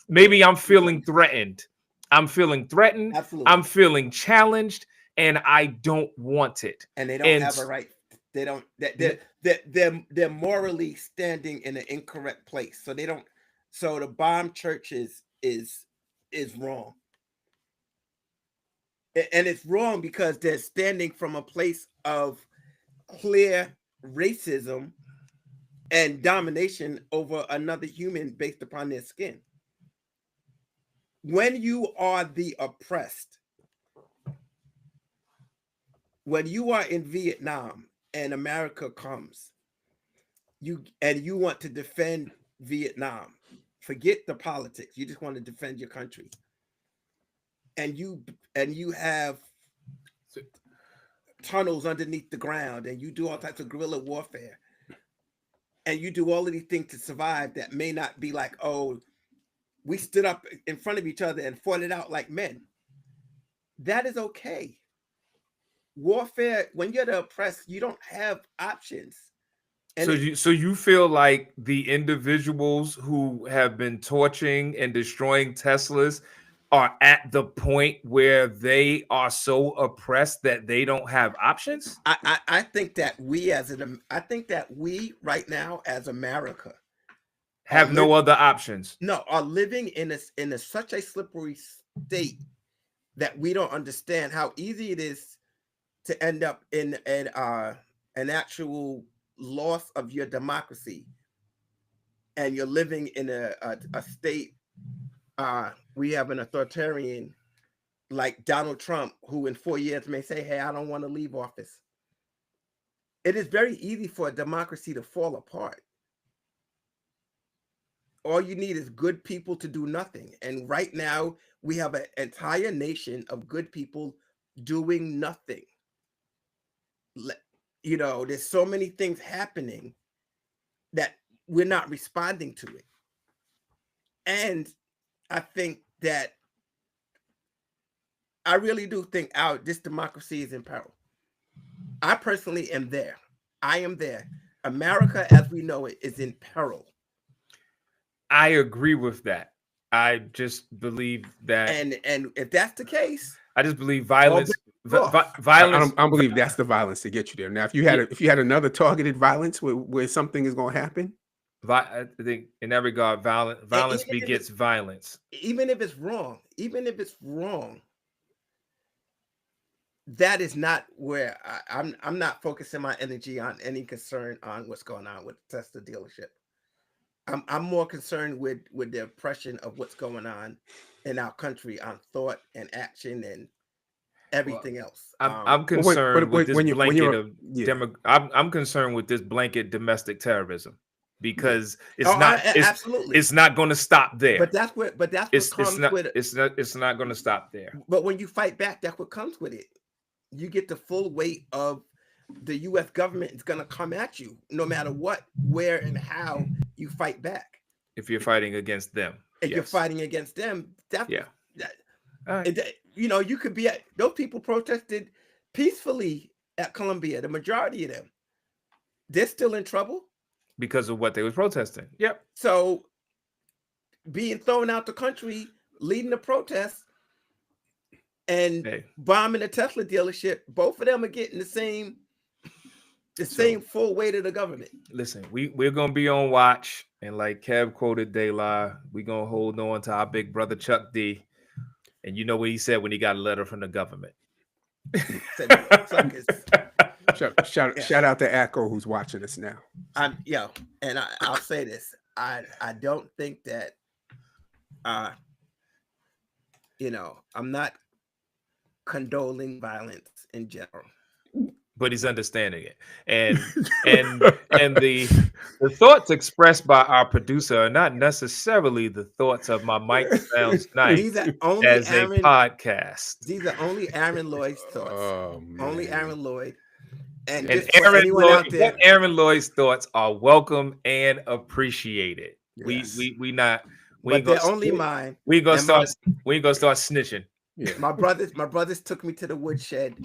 threatened. I'm feeling threatened. Absolutely. I'm feeling challenged, and I don't want it. And they don't have a right. They don't. They're morally standing in an incorrect place. So they don't. So the bomb churches is wrong, and it's wrong because they're standing from a place of clear racism and domination over another human based upon their skin. When you are the oppressed, when you are in Vietnam and America comes, you want to defend Vietnam, forget the politics. You just want to defend your country, and you have tunnels underneath the ground, and you do all types of guerrilla warfare, and you do all of these things to survive that may not be like, oh, we stood up in front of each other and fought it out like men. That is okay. Warfare, when you're the oppressed, you don't have options. And so you feel like the individuals who have been torching and destroying Teslas are at the point where they are so oppressed that they don't have options? I think that we right now as America have no other options. No, are living in such a slippery state that we don't understand how easy it is to end up in an actual loss of your democracy, and you're living in a state. We have an authoritarian like Donald Trump, who in 4 years may say, "Hey, I don't want to leave office." It is very easy for a democracy to fall apart. All you need is good people to do nothing. And right now, we have an entire nation of good people doing nothing. You know, there's so many things happening that we're not responding to it. And I think that I really do think this democracy is in peril. I personally am there. I am there. America, as we know it, is in peril. I agree with that. I just believe that, and if that's the case, I just believe violence. Violence. I don't believe that's the violence to get you there. Now, if you had another targeted violence where something is going to happen, I think in that regard, violence begets violence. Even if it's wrong, that is not where I'm not focusing my energy on any concern on what's going on with the Tesla dealership. I'm more concerned with the oppression of what's going on in our country on thought and action and everything else. I'm concerned with this blanket I'm concerned with this blanket domestic terrorism because it's not going to stop there. But that's what comes with it. It's not going to stop there. But when you fight back, that's what comes with it. You get the full weight of the U.S. government is going to come at you no matter what, where, and how you fight back. If you're fighting against them. If you're fighting against them, right. You know, you could be those people protested peacefully at Columbia. The majority of them, they're still in trouble. Because of what they were protesting. Yep. So being thrown out the country, leading the protests, and bombing a Tesla dealership, both of them are getting the same full weight of the government. Listen, we're gonna be on watch, and like Kev quoted De La, we're gonna hold on to our big brother Chuck D. And you know what he said when he got a letter from the government. Shout out to Echo who's watching us now. I'll say this. I don't think that I'm not condoling violence in general. But he's understanding it. And the thoughts expressed by our producer are not necessarily the thoughts of My Mic Sounds Nice These are only as a podcast. These are only Aaron Lloyd's thoughts. Oh, man. Only Aaron Lloyd. And Aaron Lloyd's thoughts are welcome and appreciated. Yes. We not but they're only mine. We ain't gonna start snitching. Yeah. My brothers took me to the woodshed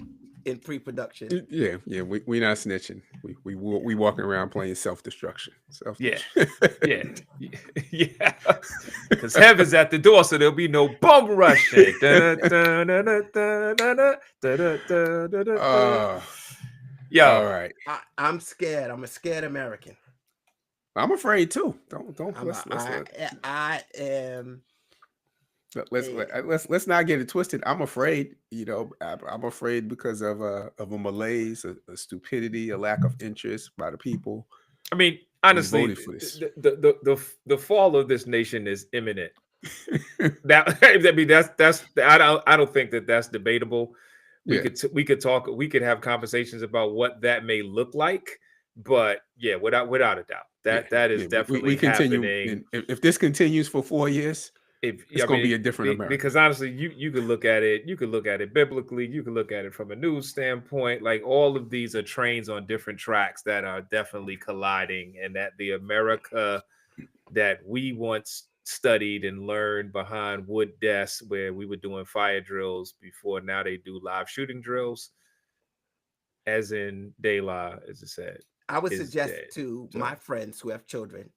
in pre-production. Yeah, we not snitching. We walking around playing self-destruction. Yeah. Because heaven's at the door, so there'll be no bum rushing. All right. I'm scared. I'm a scared American. I'm afraid too. Don't. I am. Let's not get it twisted. I'm afraid. I'm afraid because of a malaise, a stupidity, a lack of interest by the people. I mean, honestly, the fall of this nation is imminent. I don't think that's debatable. We could talk. We could have conversations about what that may look like. But yeah, without a doubt, that is definitely we continue. happening. If this continues for 4 years, it's going to be a different America. Because honestly, you could look at it. You could look at it biblically. You could look at it from a news standpoint. Like all of these are trains on different tracks that are definitely colliding, and that the America that we once studied and learned behind wood desks where we were doing fire drills before, now they do live shooting drills, as in De La, as it said. I would suggest to my friends who have children,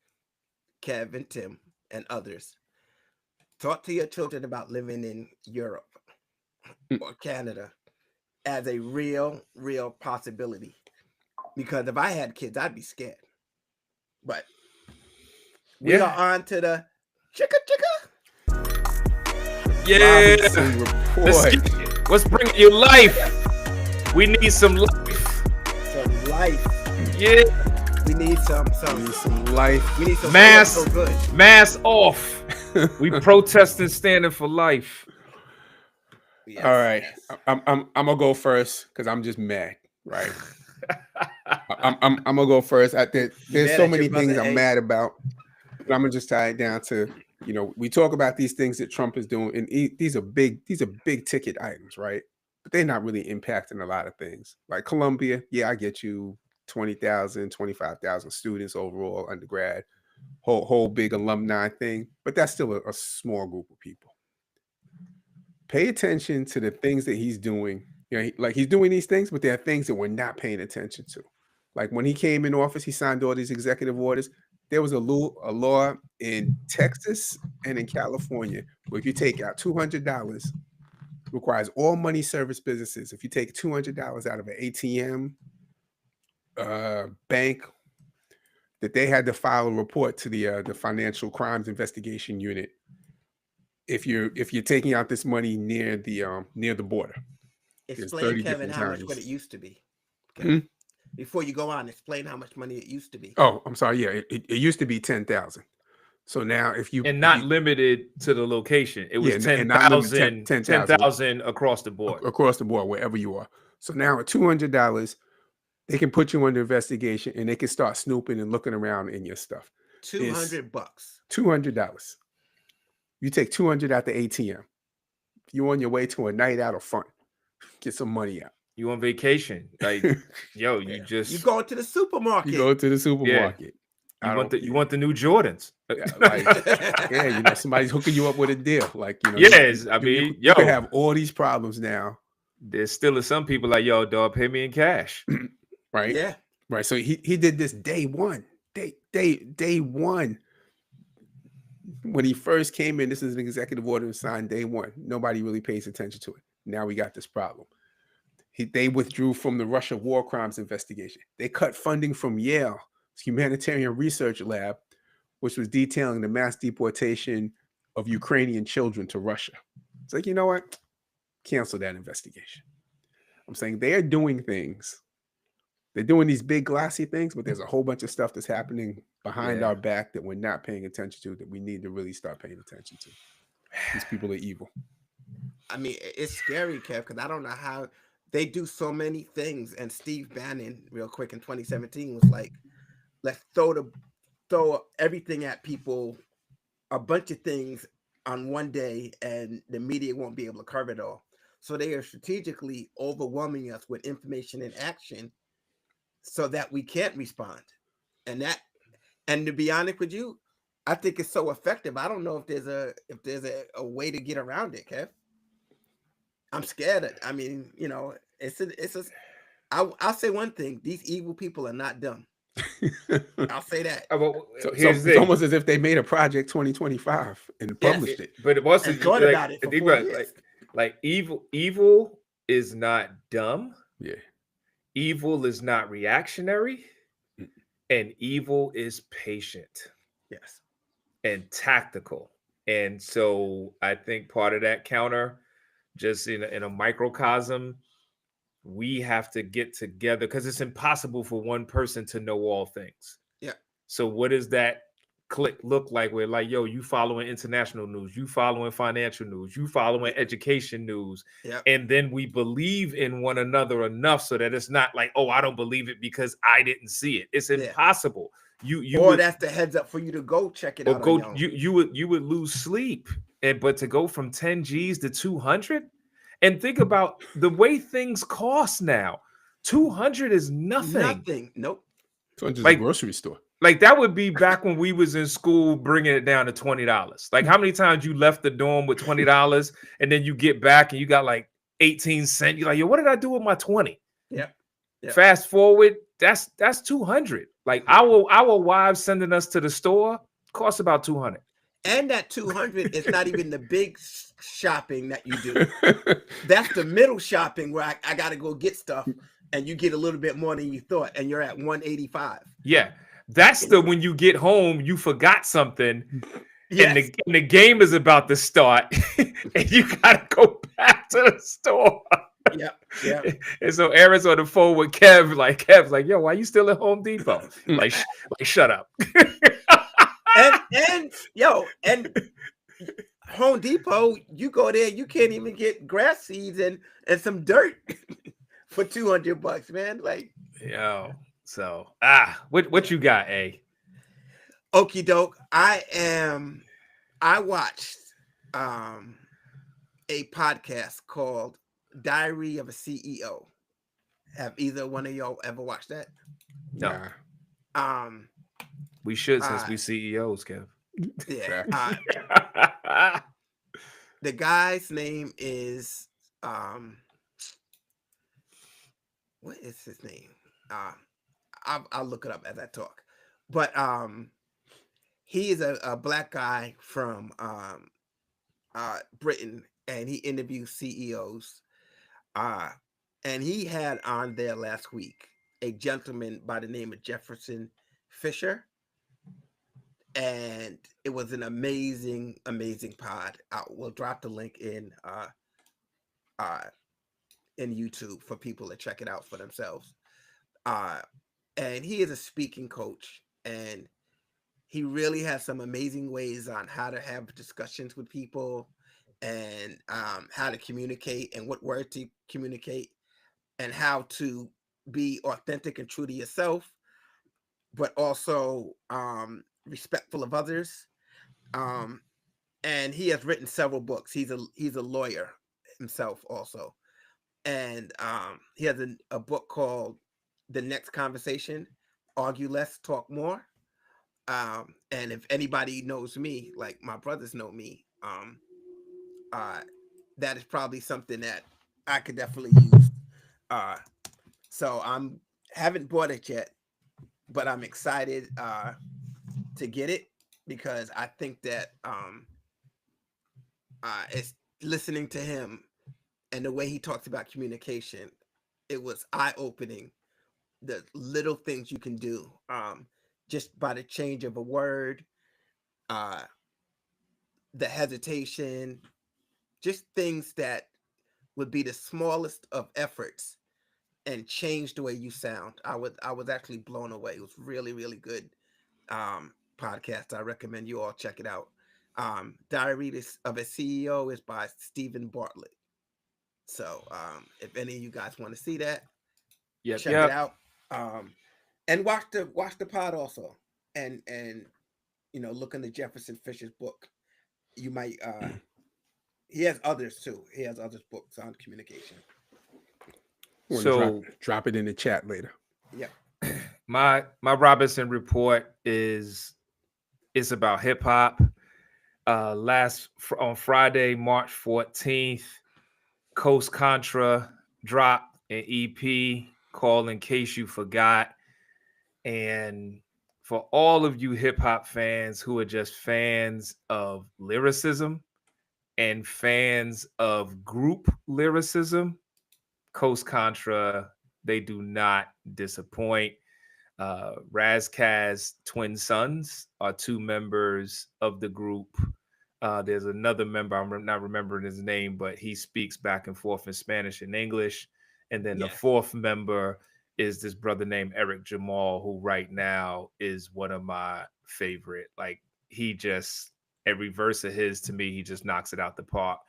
Kev and Tim and others, talk to your children about living in Europe or Canada as a real possibility. Because if I had kids, I'd be scared. But we are on to the chicka. Yeah. What's bringing you life? We need some life. Some life. Yeah. We need some life. We need some mask off. We protesting, standing for life. Yes, all right. Yes. I'm gonna go first because I'm just mad, right? I'm gonna go first. There's so many things I'm mad about, but I'm gonna just tie it down to, we talk about these things that Trump is doing, and these are big ticket items, right? But they're not really impacting a lot of things. Like Columbia, yeah, I get you 20,000, 25,000 students overall, undergrad, whole big alumni thing, but that's still a small group of people. Pay attention to the things that he's doing. He's doing these things, but there are things that we're not paying attention to. Like when he came in office, he signed all these executive orders. There was a law in Texas and in California where if you take out $200, requires all money service businesses. If you take $200 out of an ATM, bank, that they had to file a report to the Financial Crimes Investigation Unit if you're taking out this money near the border. Explain, Kevin, how much what it used to be. Okay. Before you go on, explain how much money it used to be. Oh, I'm sorry. Yeah, it used to be 10,000. So now if you limited to the location, it was 10,000 across the board. Across the board, wherever you are. So now at $200, they can put you under investigation and they can start snooping and looking around in your stuff. $200. $200. You take 200 out the ATM. You're on your way to a night out of fun. Get some money out. You on vacation? Like, yo, you go to the supermarket. You go to the supermarket. Yeah. You want the new Jordans? Somebody's hooking you up with a deal. Like, yes, you can have all these problems now. There's still some people like, yo, dog, pay me in cash. Right? Yeah. Right. So he did this day one. Day one. When he first came in, this is an executive order signed day one. Nobody really pays attention to it. Now we got this problem. They withdrew from the Russia war crimes investigation. They cut funding from Yale's humanitarian research lab, which was detailing the mass deportation of Ukrainian children to Russia. It's like, you know what? Cancel that investigation. I'm saying they are doing things They're doing these big glossy things, but there's a whole bunch of stuff that's happening behind Yeah. our back that we're not paying attention to, that we need to really start paying attention to. These people are evil. I mean, it's scary, Kev, because I don't know how they do so many things. And Steve Bannon, real quick, in 2017 was like, let's throw everything at people, a bunch of things on one day, and the media won't be able to cover it all. So they are strategically overwhelming us with information and action so that we can't respond. And to be honest with you, I think it's so effective. I don't know if there's a way to get around it, Kev. I'm scared. I mean, I'll say one thing: these evil people are not dumb. I'll say that. So Here's it's almost as if they made a Project 2025 and published it. But it wasn't And thought about it for 4 years. like evil is not dumb. Yeah. Evil is not reactionary, and evil is patient Yes. and tactical. And so I think part of that counter, just in a microcosm, we have to get together because it's impossible for one person to know all things. Yeah. So what does that click look like? Where like, yo, you following international news, you following financial news, you following education news, and then we believe in one another enough so that it's not like, oh, I don't believe it because I didn't see it. It's impossible. That's the heads up for you to go check it out. Or you would lose sleep, but to go from 10 G's to 200. And think about the way things cost now. 200 is nothing. Nothing. Nope. 200 is a grocery store. Like that would be back when we was in school, bringing it down to $20. Like how many times you left the dorm with $20 and then you get back and you got like 18 cents. You're like, yo, what did I do with my 20? Yeah. Fast forward, that's 200. Like our wives sending us to the store costs about 200. And that 200 is not even the big shopping that you do. That's the middle shopping where I got to go get stuff and you get a little bit more than you thought and you're at 185. Yeah. That's the when you get home, you forgot something Yes. and the game is about to start and you got to go back to the store. Yeah. And so Aaron's on the phone with Kev's like, yo, why you still at Home Depot? like shut up. and Home Depot, you go there, you can't even get grass seeds and some dirt for $200, man. Like, yo, so what you got, A? Okie doke. I watched a podcast called Diary of a CEO. Have either one of y'all ever watched that? No. We should since we CEOs, Kev. Yeah. The guy's name is what is his name? I'll look it up as I talk. But he is a black guy from Britain, and he interviews CEOs. And he had on there last week a gentleman by the name of Jefferson Fisher. And it was an amazing pod. We'll drop the link in YouTube for people to check it out for themselves. And he is a speaking coach, and he really has some amazing ways on how to have discussions with people and how to communicate and what words to communicate and how to be authentic and true to yourself, but also respectful of others. And he has written several books. He's a lawyer himself also. And he has a book called The Next Conversation, Argue Less, Talk More. And if anybody knows me, like my brothers know me, that is probably something that I could definitely use. So haven't bought it yet, but I'm excited to get it because I think that it's listening to him and the way he talks about communication, it was eye-opening. The little things you can do just by the change of a word, the hesitation, just things that would be the smallest of efforts and change the way you sound. I was actually blown away. It was really, really good podcast. I recommend you all check it out. Diary of a CEO is by Stephen Bartlett. So if any of you guys want to see that, check it out. And watch the pod also. And look into Jefferson Fisher's book. You might he has others too. He has others books on communication. So drop it in the chat later. Yeah. My Robinson report is about hip hop. On Friday, March 14th, Coast Contra dropped an EP called In Case You Forgot. And for all of you hip hop fans who are just fans of lyricism and fans of group lyricism, Coast Contra, they do not disappoint. Razkaz's twin sons are two members of the group. There's another member, I'm not remembering his name, but he speaks back and forth in Spanish and English. And then the fourth member is this brother named Eric Jamal, who right now is one of my favorite. Like, he just, every verse of his, to me, he just knocks it out the park.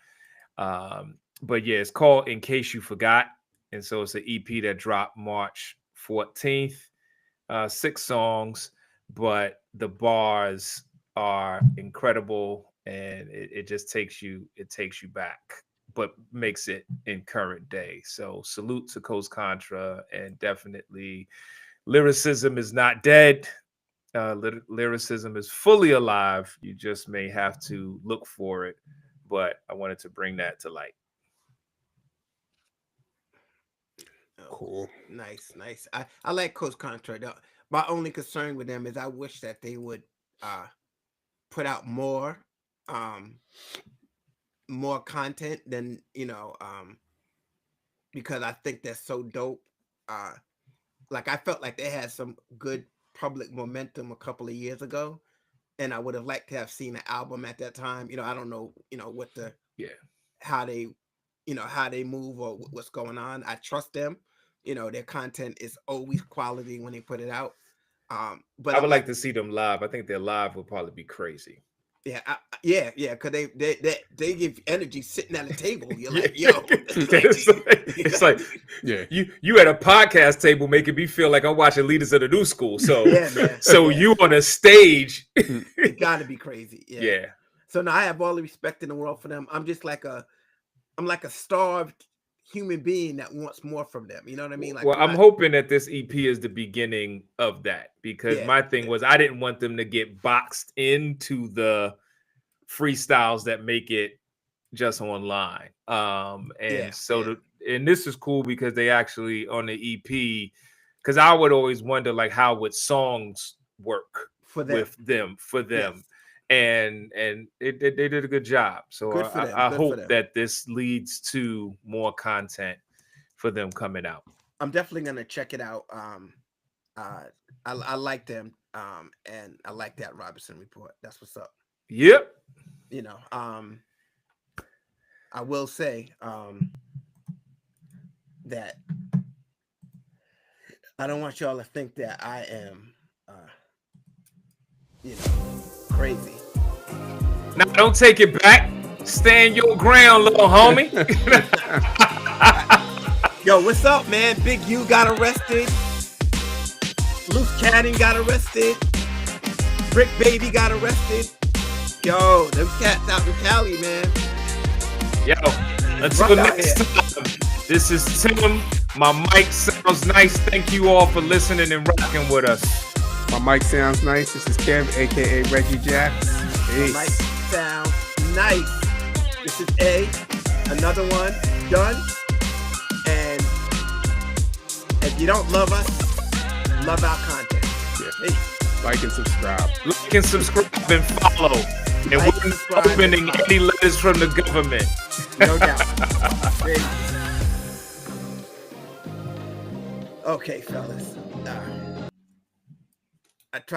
But yeah, it's called In Case You Forgot. And so it's an EP that dropped March 14th. 6 songs, but the bars are incredible, and it just takes you back, but makes it in current day. So salute to Coast Contra, and definitely lyricism is not dead. Lyricism is fully alive. You just may have to look for it, but I wanted to bring that to light. Cool. Nice. I like Coast Contra. My only concern with them is I wish that they would put out more content than, because I think they're so dope. Like, I felt like they had some good public momentum a couple of years ago, and I would have liked to have seen an album at that time. I don't know, what how they move or what's going on. I trust them. Their content is always quality when they put it out. But I would like to see them live. I think their live would probably be crazy. Yeah, because they give energy sitting at a table. You're like, yo, it's like you at a podcast table making me feel like I'm watching Leaders of the New School. So you on a stage, it got to be crazy. Yeah. So now I have all the respect in the world for them. I'm just like a starved human being that wants more from them. You know what I mean? Like, well, I'm hoping that this EP is the beginning of that, because my thing was I didn't want them to get boxed into the freestyles that make it just online. And this is cool because they actually on the EP, because I would always wonder, like, how would songs work for them. Yes. And they did a good job. So I hope that this leads to more content for them coming out. I'm definitely gonna check it out. I like them, and I like that Robinson report. That's what's up. Yep. I will say that I don't want y'all to think that I am crazy. Now, don't take it back. Stand your ground, little homie. Yo, what's up, man? Big U got arrested. Loose Cannon got arrested. Brick Baby got arrested. Yo, them cats out in Cali, man. Yo, until next time, this is Tim. My mic sounds nice. Thank you all for listening and rocking with us. My mic sounds nice. This is Kev, aka Reggie Jacks. Peace. My mic sounds nice. This is A. Another one done. And if you don't love us, love our content. Yeah. Peace. Like and subscribe. Like and subscribe and follow. And we're not opening any letters from the government. No doubt. Okay, fellas. I tried.